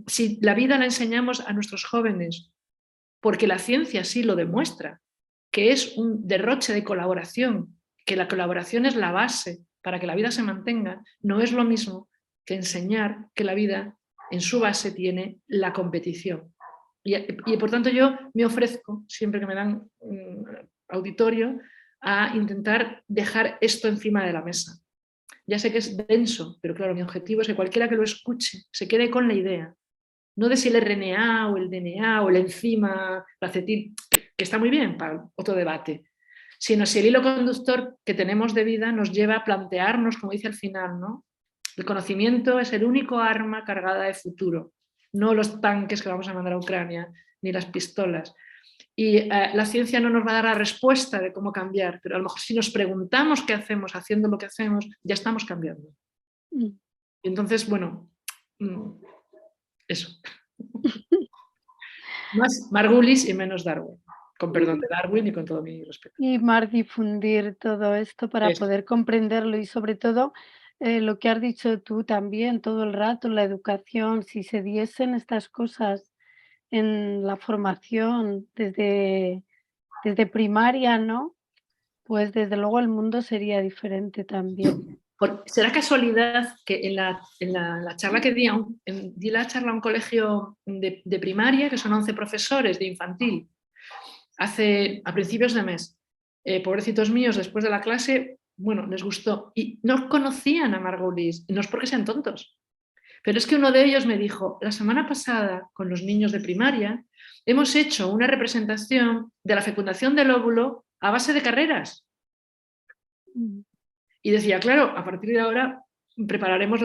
Si la vida la enseñamos a nuestros jóvenes, porque la ciencia sí lo demuestra, que es un derroche de colaboración, que la colaboración es la base para que la vida se mantenga, no es lo mismo que enseñar que la vida en su base tiene la competición. Y por tanto yo me ofrezco, siempre que me dan auditorio, a intentar dejar esto encima de la mesa. Ya sé que es denso, pero claro, mi objetivo es que cualquiera que lo escuche se quede con la idea, no de si el RNA o el DNA o la enzima, la acetil, que está muy bien para otro debate, sino si el hilo conductor que tenemos de vida nos lleva a plantearnos, como dice al final, ¿no? El conocimiento es el único arma cargada de futuro, no los tanques que vamos a mandar a Ucrania, ni las pistolas. Y la ciencia no nos va a dar la respuesta de cómo cambiar, pero a lo mejor si nos preguntamos qué hacemos haciendo lo que hacemos, ya estamos cambiando. Y entonces, bueno, eso. Más Margulis y menos Darwin. Con perdón de Darwin y con todo mi respeto. Y más difundir todo esto para Eso. poder comprenderlo y sobre todo lo que has dicho tú también todo el rato, la educación, si se diesen estas cosas en la formación desde primaria, ¿no? Pues desde luego el mundo sería diferente también. ¿Será casualidad que en la charla que di, di la charla a un colegio de primaria, que son 11 profesores de infantil, a principios de mes? Pobrecitos míos, después de la clase, bueno, les gustó. Y no conocían a Margulis, no es porque sean tontos, pero es que uno de ellos me dijo, la semana pasada, con los niños de primaria, hemos hecho una representación de la fecundación del óvulo a base de carreras. Y decía, claro, a partir de ahora prepararemos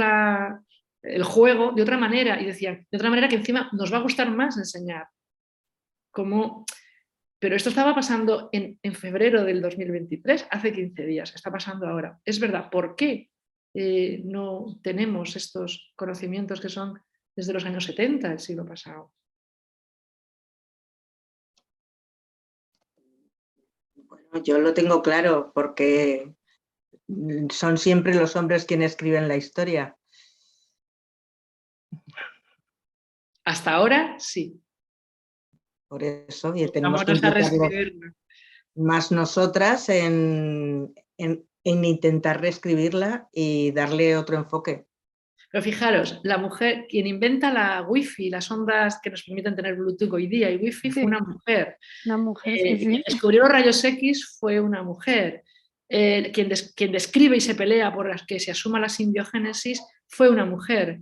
el juego de otra manera. Y decía, de otra manera que encima nos va a gustar más enseñar. Pero esto estaba pasando en febrero del 2023, hace 15 días, está pasando ahora. Es verdad, ¿por qué no tenemos estos conocimientos que son desde los años 70 del siglo pasado? Bueno, yo lo tengo claro, porque son siempre los hombres quienes escriben la historia. Hasta ahora, sí. Por eso, y tenemos que implicarlo más nosotras en intentar reescribirla y darle otro enfoque. Pero fijaros, la mujer, quien inventa la wifi, las ondas que nos permiten tener Bluetooth hoy día y wifi, fue una mujer. Una mujer, sí. Quien descubrió los rayos X fue una mujer. Quien describe y se pelea por las que se asuma la simbiogénesis fue una mujer.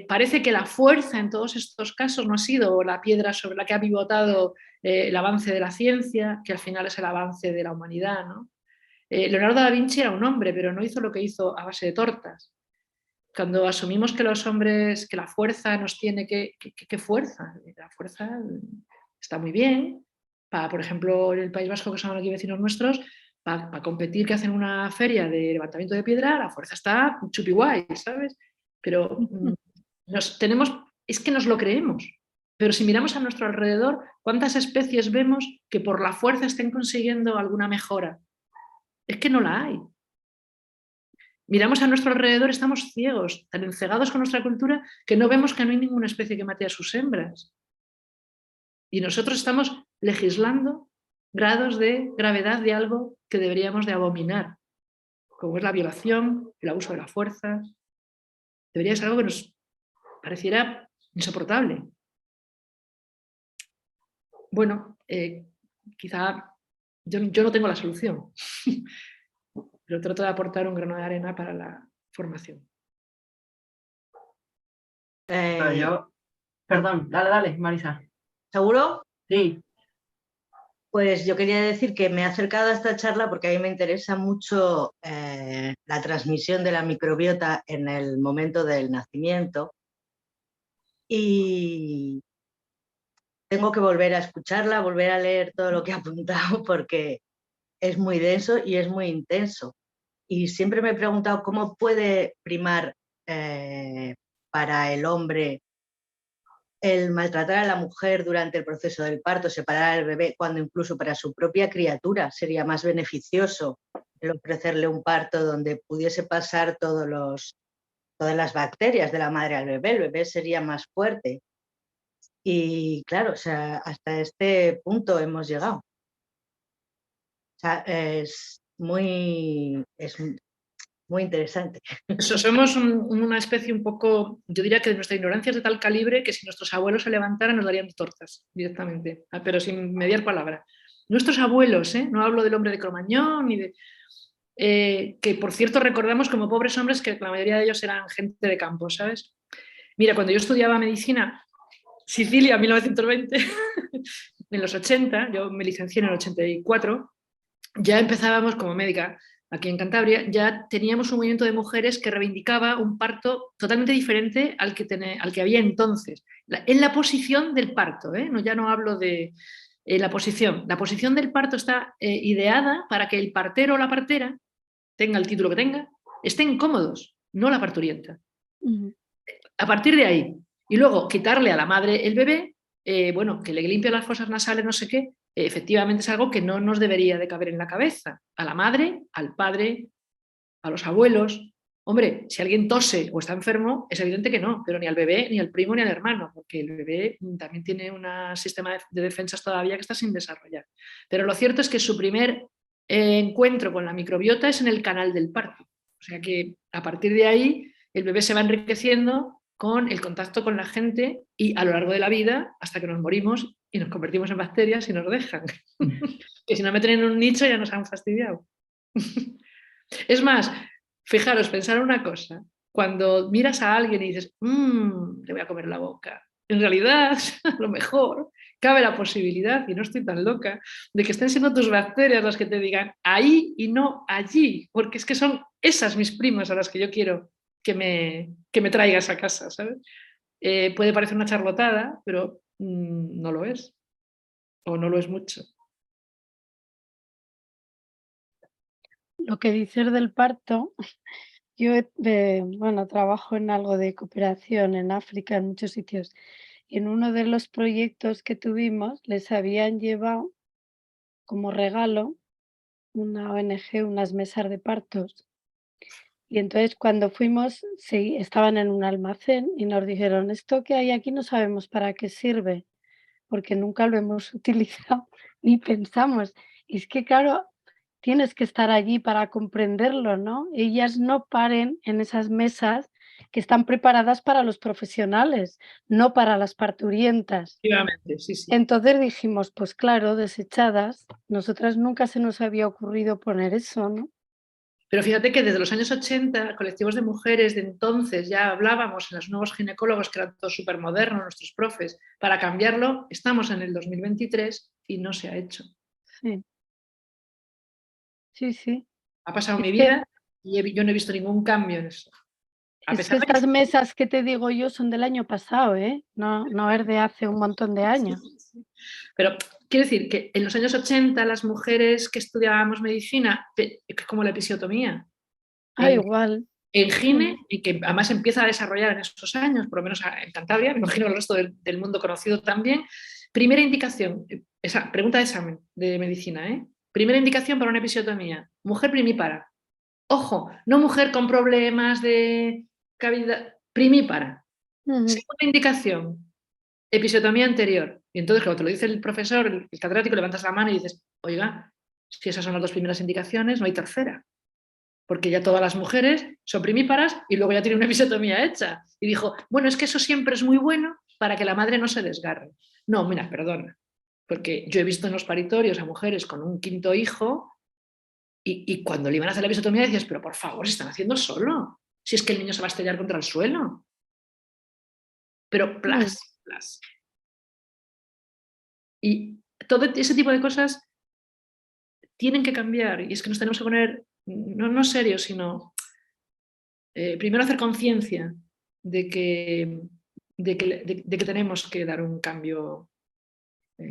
Parece que la fuerza en todos estos casos no ha sido la piedra sobre la que ha pivotado el avance de la ciencia, que al final es el avance de la humanidad, ¿no? Leonardo da Vinci era un hombre, pero no hizo lo que hizo a base de tortas. Cuando asumimos que los hombres, que la fuerza nos tiene ¿qué fuerza? La fuerza está muy bien, por ejemplo, en el País Vasco, que son aquí vecinos nuestros, para competir, que hacen una feria de levantamiento de piedra, la fuerza está chupi guay, ¿sabes? Pero es que nos lo creemos. Pero si miramos a nuestro alrededor, ¿cuántas especies vemos que por la fuerza estén consiguiendo alguna mejora? Es que no la hay. Miramos a nuestro alrededor, estamos ciegos, tan encegados con nuestra cultura, que no vemos que no hay ninguna especie que mate a sus hembras. Y nosotros estamos legislando grados de gravedad de algo que deberíamos de abominar, como es la violación, el abuso de la fuerza. Debería ser algo que nos pareciera insoportable. Bueno, quizá yo no tengo la solución, pero trato de aportar un grano de arena para la formación. Perdón, dale, Marisa. ¿Seguro? Sí. Pues yo quería decir que me he acercado a esta charla porque a mí me interesa mucho la transmisión de la microbiota en el momento del nacimiento y tengo que volver a escucharla, volver a leer todo lo que he apuntado porque es muy denso y es muy intenso. Y siempre me he preguntado cómo puede primar para el hombre el maltratar a la mujer durante el proceso del parto, separar al bebé, cuando incluso para su propia criatura sería más beneficioso el ofrecerle un parto donde pudiese pasar todas las bacterias de la madre al bebé, el bebé sería más fuerte. Y claro, o sea, hasta este punto hemos llegado. O sea, es muy interesante. Somos una especie un poco, yo diría que nuestra ignorancia es de tal calibre que si nuestros abuelos se levantaran nos darían tortas directamente, pero sin mediar palabra. Nuestros abuelos, no hablo del hombre de Cromañón, ni de... que por cierto recordamos como pobres hombres que la mayoría de ellos eran gente de campo, ¿sabes? Mira, cuando yo estudiaba medicina, Sicilia, 1920, en los 80, yo me licencié en el 84, ya empezábamos como médica aquí en Cantabria, ya teníamos un movimiento de mujeres que reivindicaba un parto totalmente diferente al que había entonces, en la posición del parto, no, ya no hablo de la posición del parto está ideada para que el partero o la partera, tenga el título que tenga, estén cómodos, no la parturienta. A partir de ahí, y luego quitarle a la madre el bebé, bueno, que le limpie las fosas nasales, no sé qué, efectivamente es algo que no nos debería de caber en la cabeza. A la madre, al padre, a los abuelos. Hombre, si alguien tose o está enfermo, es evidente que no, pero ni al bebé, ni al primo, ni al hermano, porque el bebé también tiene un sistema de defensas todavía que está sin desarrollar. Pero lo cierto es que su primer encuentro con la microbiota es en el canal del parto. O sea que a partir de ahí el bebé se va enriqueciendo con el contacto con la gente y a lo largo de la vida hasta que nos morimos y nos convertimos en bacterias y nos dejan. Que si no meten en un nicho ya nos han fastidiado. Es más, fijaros, pensar una cosa, cuando miras a alguien y dices, le voy a comer la boca, en realidad a lo mejor cabe la posibilidad, y no estoy tan loca, de que estén siendo tus bacterias las que te digan ahí y no allí, porque es que son esas mis primas a las que yo quiero que me traigas a casa, ¿sabes? Puede parecer una charlotada, pero no lo es, o no lo es mucho. Lo que dices del parto, yo bueno, trabajo en algo de cooperación en África, en muchos sitios. Y en uno de los proyectos que tuvimos les habían llevado como regalo una ONG, unas mesas de partos. Y entonces cuando fuimos, sí, estaban en un almacén y nos dijeron, esto que hay aquí no sabemos para qué sirve, porque nunca lo hemos utilizado ni pensamos. Y es que claro, tienes que estar allí para comprenderlo, ¿no? Ellas no paren en esas mesas que están preparadas para los profesionales, no para las parturientas. Efectivamente, sí, sí. Entonces dijimos, pues claro, desechadas, nosotras nunca se nos había ocurrido poner eso, ¿no? Pero fíjate que desde los años 80, colectivos de mujeres de entonces ya hablábamos en los nuevos ginecólogos, que eran todos súper modernos, nuestros profes, para cambiarlo. Estamos en el 2023 y no se ha hecho. Sí. Sí, sí. Ha pasado Es mi que vida y yo no he visto ningún cambio en eso. a Es pesar que de estas mesas que te digo yo son del año pasado, ¿eh? No es de hace un montón de años. Sí. Pero quiero decir que en los años 80 las mujeres que estudiábamos medicina, como la episiotomía, Igual. en Gine, y que además empieza a desarrollar en esos años, por lo menos en Cantabria, me imagino el resto del mundo conocido también. Primera indicación, esa pregunta de examen de medicina, primera indicación para una episiotomía, mujer primípara. Ojo, no mujer con problemas de cavidad, primípara. Segunda indicación, episiotomía anterior. Y entonces, cuando te lo dice el profesor, el catedrático, levantas la mano y dices, oiga, si esas son las 2 primeras indicaciones, no hay tercera. Porque ya todas las mujeres son primíparas y luego ya tienen una episiotomía hecha. Y dijo, bueno, es que eso siempre es muy bueno para que la madre no se desgarre. No, mira, perdona, porque yo he visto en los paritorios a mujeres con un 5.º hijo y cuando le iban a hacer la episiotomía decías, pero por favor, se están haciendo solo, si es que el niño se va a estrellar contra el suelo. Pero plas. Y todo ese tipo de cosas tienen que cambiar y es que nos tenemos que poner, no serios, sino primero hacer conciencia de que tenemos que dar un cambio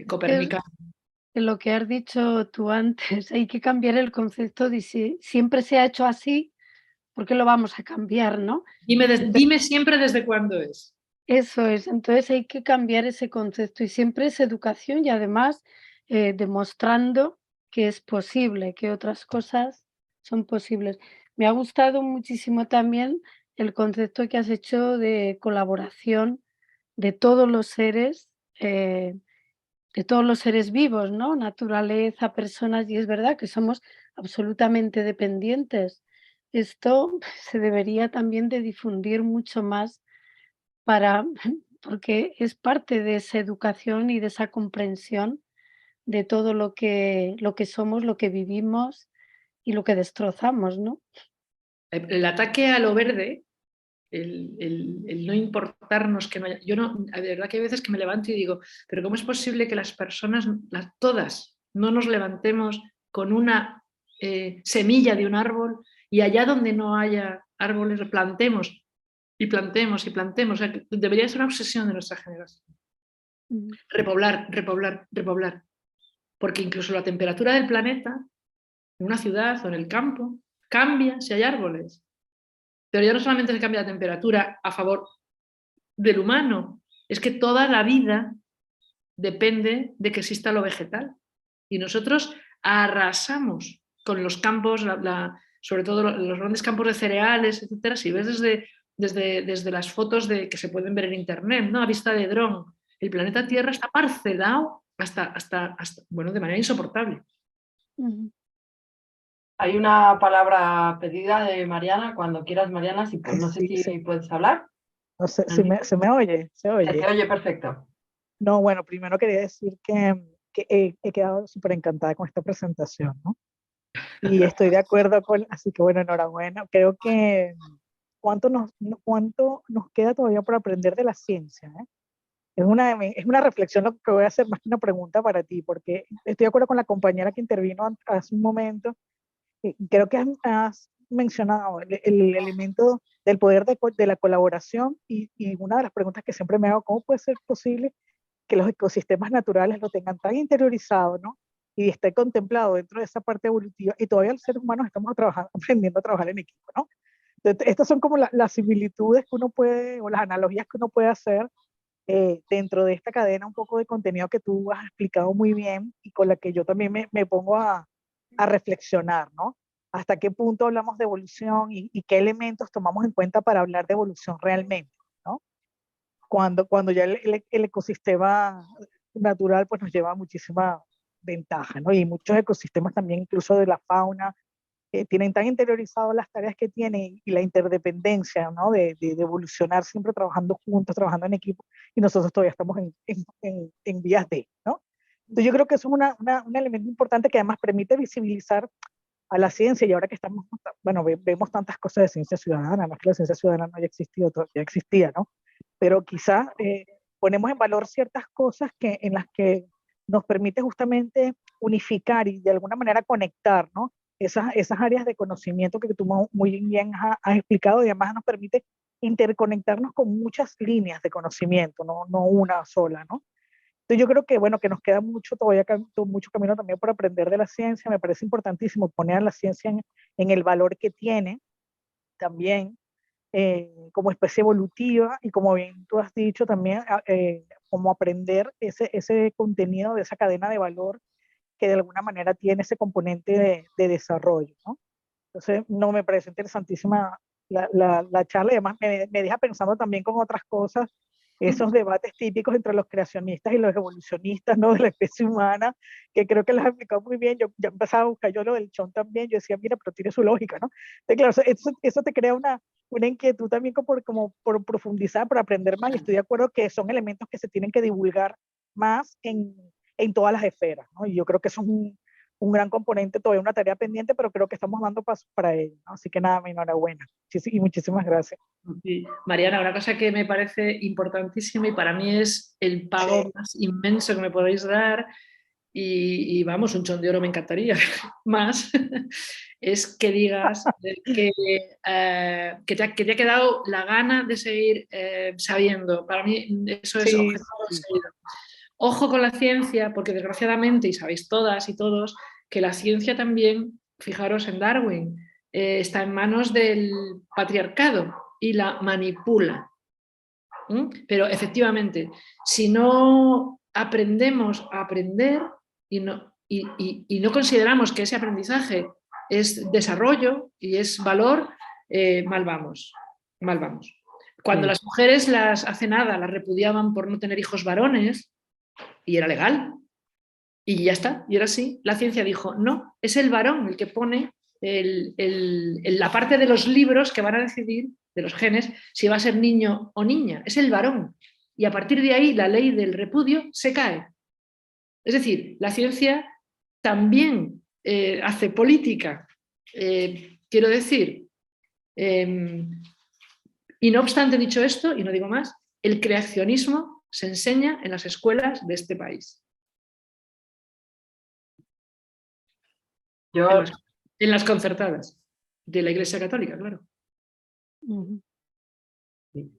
copernicano. De lo que has dicho tú antes, hay que cambiar el concepto de si siempre se ha hecho así, ¿por qué lo vamos a cambiar, no? Dime siempre desde cuándo es. Eso es, entonces hay que cambiar ese concepto y siempre es educación y además demostrando que es posible, que otras cosas son posibles. Me ha gustado muchísimo también el concepto que has hecho de colaboración de todos los seres, de todos los seres vivos, ¿no? Naturaleza, personas, y es verdad que somos absolutamente dependientes. Esto se debería también de difundir mucho más para porque es parte de esa educación y de esa comprensión de todo lo que somos, lo que vivimos y lo que destrozamos, ¿no? El ataque a lo verde, el no importarnos que no haya... Yo no, de verdad que hay veces que me levanto y digo, pero ¿cómo es posible que las personas, todas, no nos levantemos con una semilla de un árbol y allá donde no haya árboles plantemos y plantemos y plantemos? O sea, debería ser una obsesión de nuestra generación. Repoblar. Porque incluso la temperatura del planeta, en una ciudad o en el campo, cambia si hay árboles. Pero ya no solamente se cambia la temperatura a favor del humano, es que toda la vida depende de que exista lo vegetal. Y nosotros arrasamos con los campos, sobre todo los grandes campos de cereales, etcétera. Si ves desde las fotos que se pueden ver en internet, ¿no? A vista de dron, el planeta Tierra está parcelado hasta bueno, de manera insoportable. Hay una palabra pedida de Mariana, cuando quieras, Mariana, si, pues, no sé si puedes hablar. No sé, ¿se me oye? ¿Se oye? Se oye perfecto. No, bueno, primero quería decir que he quedado súper encantada con esta presentación, ¿no? Y estoy de acuerdo así que bueno, enhorabuena. Creo que cuánto nos queda todavía por aprender de la ciencia, ¿eh? Es una reflexión lo que voy a hacer, más que una pregunta para ti, porque estoy de acuerdo con la compañera que intervino hace un momento. Creo que has mencionado el elemento del poder de la colaboración y una de las preguntas que siempre me hago, ¿cómo puede ser posible que los ecosistemas naturales lo tengan tan interiorizado, ¿no? Y esté contemplado dentro de esa parte evolutiva y todavía los seres humanos estamos aprendiendo a trabajar en equipo, ¿no? Entonces, estas son como las similitudes que uno puede, o las analogías que uno puede hacer dentro de esta cadena un poco de contenido que tú has explicado muy bien y con la que yo también me pongo a reflexionar, ¿no? Hasta qué punto hablamos de evolución y qué elementos tomamos en cuenta para hablar de evolución realmente, ¿no? Cuando ya el ecosistema natural pues nos lleva a muchísima ventaja, ¿no? Y muchos ecosistemas también, incluso de la fauna, tienen tan interiorizado las tareas que tienen y la interdependencia, ¿no? De evolucionar siempre trabajando juntos, trabajando en equipo, y nosotros todavía estamos en vías de, ¿no? Entonces yo creo que eso es un elemento importante que además permite visibilizar a la ciencia, y ahora que estamos, bueno, vemos tantas cosas de ciencia ciudadana, no es que la ciencia ciudadana no haya existido, ya existía, ¿no? Pero quizá ponemos en valor ciertas cosas en las que nos permite justamente unificar y de alguna manera conectar, ¿no? Esas áreas de conocimiento que tú muy bien has explicado, y además nos permite interconectarnos con muchas líneas de conocimiento, no una sola, ¿no? Entonces yo creo que, bueno, que nos queda mucho, todavía mucho camino también por aprender de la ciencia. Me parece importantísimo poner a la ciencia en el valor que tiene también como especie evolutiva y como bien tú has dicho también, como aprender ese contenido de esa cadena de valor que de alguna manera tiene ese componente de desarrollo, ¿no? Entonces, no, me parece interesantísima la charla y además me deja pensando también con otras cosas, esos debates típicos entre los creacionistas y los evolucionistas, ¿no? De la especie humana, que creo que los has explicado muy bien. Yo ya empezaba a buscar yo lo del chon también, yo decía, mira, pero tiene su lógica, ¿no? Entonces, claro, eso te crea una inquietud también como por profundizar, por aprender más, y estoy de acuerdo que son elementos que se tienen que divulgar más en todas las esferas, ¿no? Y yo creo que eso es un gran componente, todavía una tarea pendiente, pero creo que estamos dando pasos para ello, ¿no? Así que nada, mi enhorabuena. Y muchísimas gracias. Sí. Mariana, una cosa que me parece importantísima y para mí es el pago más inmenso que me podéis dar, y vamos, un chon de oro me encantaría más, es que digas que te ha quedado la gana de seguir sabiendo. Para mí eso es objetivo conseguido. Ojo con la ciencia, porque desgraciadamente, y sabéis todas y todos, que la ciencia también, fijaros en Darwin, está en manos del patriarcado y la manipula. Pero efectivamente, si no aprendemos a aprender y no consideramos que ese aprendizaje es desarrollo y es valor, mal vamos, mal vamos. Cuando las mujeres hace nada las repudiaban por no tener hijos varones, y era legal, y ya está, y era así, la ciencia dijo, no, es el varón el que pone la parte de los libros que van a decidir, de los genes, si va a ser niño o niña, es el varón. Y a partir de ahí la ley del repudio se cae. Es decir, la ciencia también hace política. Quiero decir, y no obstante dicho esto, y no digo más, el creacionismo se enseña en las escuelas de este país. En las concertadas de la Iglesia Católica, claro. Sí.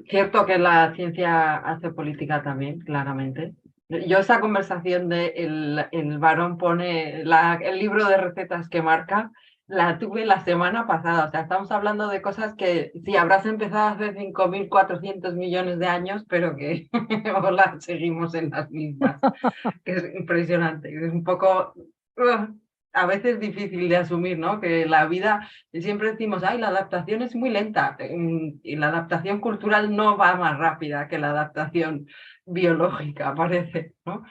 Cierto que la ciencia hace política también, claramente. Yo esa conversación de el varón pone el libro de recetas que marca, la tuve la semana pasada. O sea, estamos hablando de cosas que sí, habrás empezado hace 5.400 millones de años, pero que hola, seguimos en las mismas. Que es impresionante. Es un poco... a veces difícil de asumir, ¿no? Que la vida, siempre decimos, ay, la adaptación es muy lenta, y la adaptación cultural no va más rápida que la adaptación biológica, parece, ¿no?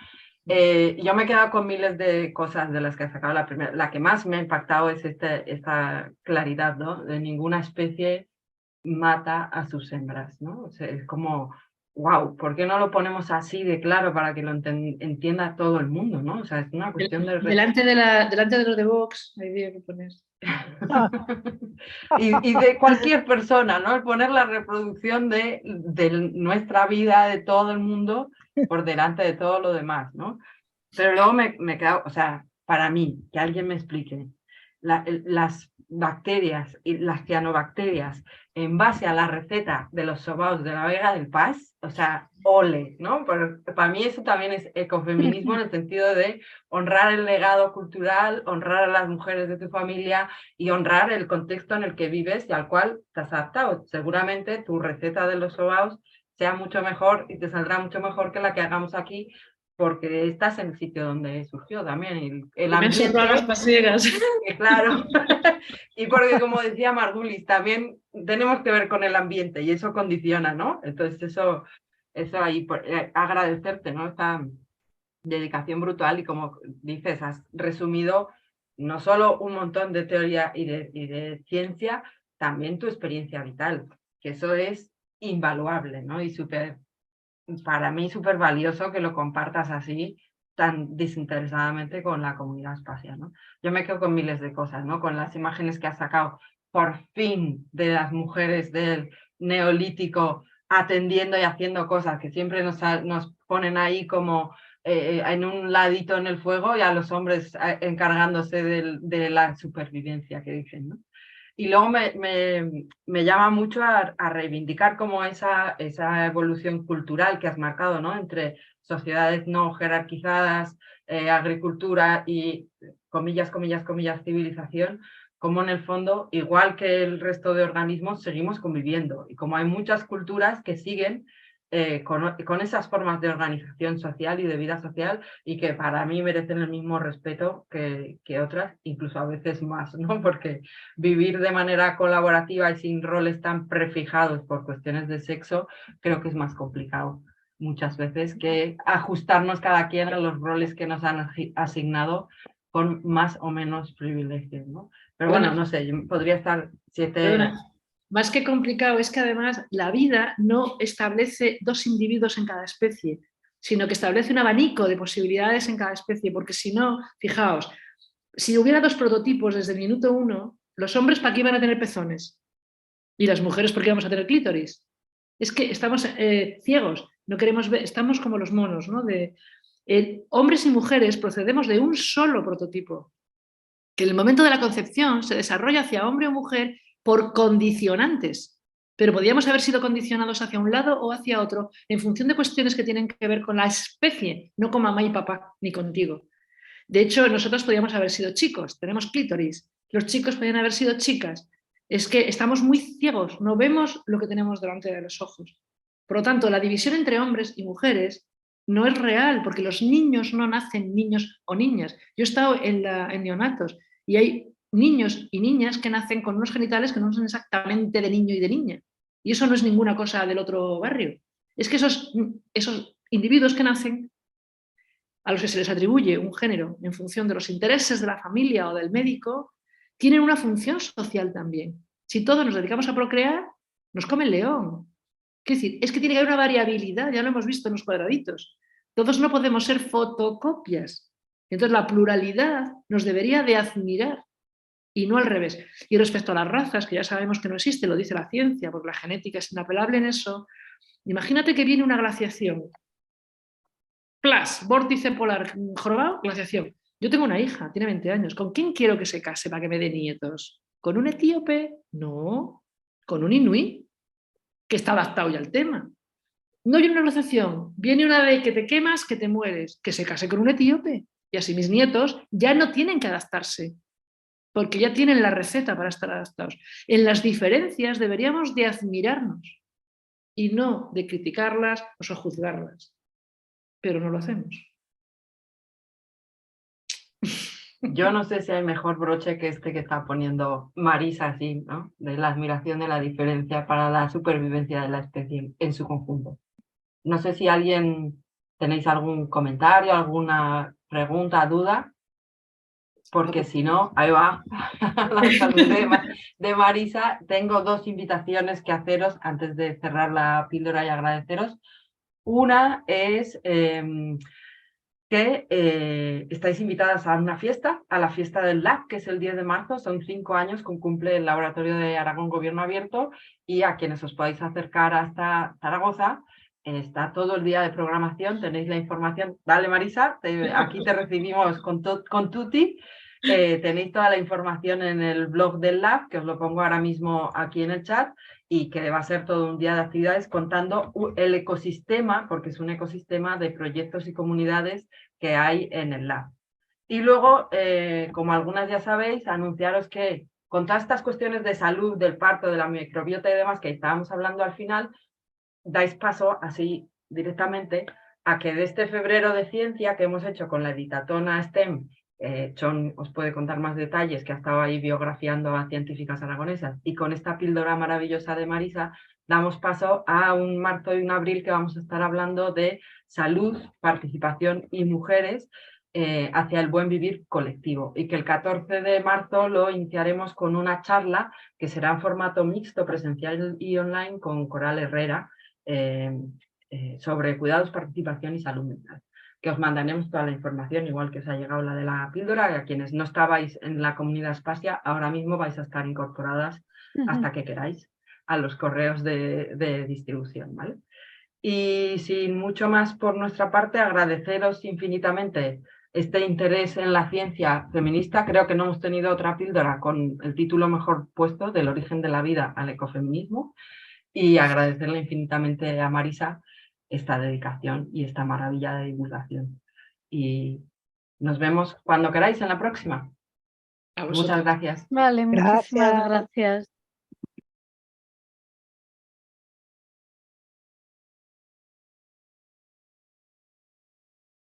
Yo me he quedado con miles de cosas de las que he sacado. La que más me ha impactado es esta claridad, ¿no? De ninguna especie mata a sus hembras, ¿no? O sea, es como... wow, ¿por qué no lo ponemos así de claro para que lo entienda todo el mundo, ¿no? O sea, es una cuestión de... Delante de los de Vox, hay que poner. y de cualquier persona, ¿no? El poner la reproducción de nuestra vida, de todo el mundo, por delante de todo lo demás, ¿no? Pero luego me quedo, o sea, para mí, que alguien me explique, las bacterias y las cianobacterias en base a la receta de los sobaos de la Vega del Paz, o sea, ole, ¿no? Pero para mí eso también es ecofeminismo en el sentido de honrar el legado cultural, honrar a las mujeres de tu familia y honrar el contexto en el que vives y al cual te has adaptado. Seguramente tu receta de los sobaos sea mucho mejor y te saldrá mucho mejor que la que hagamos aquí, porque estás en el sitio donde surgió también. El ambiente, las pasiegas. Claro, y porque como decía Margulis, también tenemos que ver con el ambiente y eso condiciona, ¿no? Entonces eso ahí, agradecerte, ¿no? Esta dedicación brutal y como dices, has resumido no solo un montón de teoría y de ciencia, también tu experiencia vital, que eso es invaluable, ¿no? Y para mí súper valioso que lo compartas así, tan desinteresadamente con la comunidad espacial, ¿no? Yo me quedo con miles de cosas, ¿no? Con las imágenes que has sacado, por fin, de las mujeres del Neolítico atendiendo y haciendo cosas, que siempre nos ponen ahí como en un ladito en el fuego y a los hombres encargándose de la supervivencia, que dicen, ¿no? Y luego me llama mucho a reivindicar como esa evolución cultural que has marcado, ¿no? Entre sociedades no jerarquizadas, agricultura y comillas, comillas, comillas, civilización, como en el fondo, igual que el resto de organismos, seguimos conviviendo. Y como hay muchas culturas que siguen con esas formas de organización social y de vida social y que para mí merecen el mismo respeto que otras, incluso a veces más, ¿no? Porque vivir de manera colaborativa y sin roles tan prefijados por cuestiones de sexo creo que es más complicado muchas veces que ajustarnos cada quien a los roles que nos han asignado con más o menos privilegios, ¿no? Pero bueno, no sé, podría estar 7... Perdona. Más que complicado es que además la vida no establece dos individuos en cada especie, sino que establece un abanico de posibilidades en cada especie, porque si no, fijaos, si hubiera dos prototipos desde el minuto 1, los hombres ¿para qué iban a tener pezones? Y las mujeres ¿por qué íbamos a tener clítoris? Es que estamos ciegos, no queremos ver, estamos como los monos, ¿no? Hombres y mujeres procedemos de un solo prototipo, que en el momento de la concepción se desarrolla hacia hombre o mujer por condicionantes, pero podríamos haber sido condicionados hacia un lado o hacia otro en función de cuestiones que tienen que ver con la especie, no con mamá y papá, ni contigo. De hecho, nosotros podríamos haber sido chicos, tenemos clítoris, los chicos podrían haber sido chicas. Es que estamos muy ciegos, no vemos lo que tenemos delante de los ojos. Por lo tanto, la división entre hombres y mujeres no es real, porque los niños no nacen niños o niñas. Yo he estado en neonatos y hay niños y niñas que nacen con unos genitales que no son exactamente de niño y de niña. Y eso no es ninguna cosa del otro barrio. Es que esos individuos que nacen, a los que se les atribuye un género en función de los intereses de la familia o del médico, tienen una función social también. Si todos nos dedicamos a procrear, nos come el león. Es decir, es que tiene que haber una variabilidad, ya lo hemos visto en los cuadraditos. Todos no podemos ser fotocopias. Entonces la pluralidad nos debería de admirar y no al revés. Y respecto a las razas, que ya sabemos que no existe, lo dice la ciencia, porque la genética es inapelable en eso, imagínate que viene una glaciación. Plas, vórtice polar jorobado, glaciación. Yo tengo una hija, tiene 20 años. ¿Con quién quiero que se case para que me dé nietos? ¿Con un etíope? No. ¿Con un inuí? Que está adaptado ya al tema. No viene una glaciación, viene una de que te quemas, que te mueres, que se case con un etíope. Y así mis nietos ya no tienen que adaptarse, porque ya tienen la receta para estar adaptados. En las diferencias deberíamos de admirarnos y no de criticarlas o juzgarlas. Pero no lo hacemos. Yo no sé si hay mejor broche que este que está poniendo Marisa, así, ¿no? De la admiración de la diferencia para la supervivencia de la especie en su conjunto. No sé si alguien tenéis algún comentario, alguna pregunta, duda, porque si no, ahí va, la salud de Marisa. Tengo dos invitaciones que haceros antes de cerrar la píldora y agradeceros. Una es que estáis invitadas a una fiesta, a la fiesta del LAB, que es el 10 de marzo, son 5 años que cumple el Laboratorio de Aragón Gobierno Abierto, y a quienes os podáis acercar hasta Zaragoza, está todo el día de programación, tenéis la información. Dale, Marisa, aquí te recibimos con tutti. Tenéis toda la información en el blog del LAB, que os lo pongo ahora mismo aquí en el chat, y que va a ser todo un día de actividades contando el ecosistema, porque es un ecosistema de proyectos y comunidades que hay en el LAB. Y luego, como algunas ya sabéis, anunciaros que con todas estas cuestiones de salud, del parto, de la microbiota y demás que estábamos hablando al final, dais paso así directamente a que de este febrero de ciencia que hemos hecho con la editatona STEM, John os puede contar más detalles, que ha estado ahí biografiando a científicas aragonesas, y con esta píldora maravillosa de Marisa, damos paso a un marzo y un abril que vamos a estar hablando de salud, participación y mujeres hacia el buen vivir colectivo, y que el 14 de marzo lo iniciaremos con una charla que será en formato mixto, presencial y online, con Coral Herrera, sobre cuidados, participación y salud mental, que os mandaremos toda la información, igual que os ha llegado la de la píldora. A quienes no estabais en la comunidad Spasia, ahora mismo vais a estar incorporadas hasta que queráis a los correos de distribución, ¿vale? Y sin mucho más por nuestra parte, agradeceros infinitamente este interés en la ciencia feminista, creo que no hemos tenido otra píldora con el título mejor puesto, Del origen de la vida al ecofeminismo, y agradecerle infinitamente a Marisa esta dedicación y esta maravilla de divulgación. Y nos vemos cuando queráis en la próxima. Muchas gracias. Vale, muchísimas Gracias. gracias.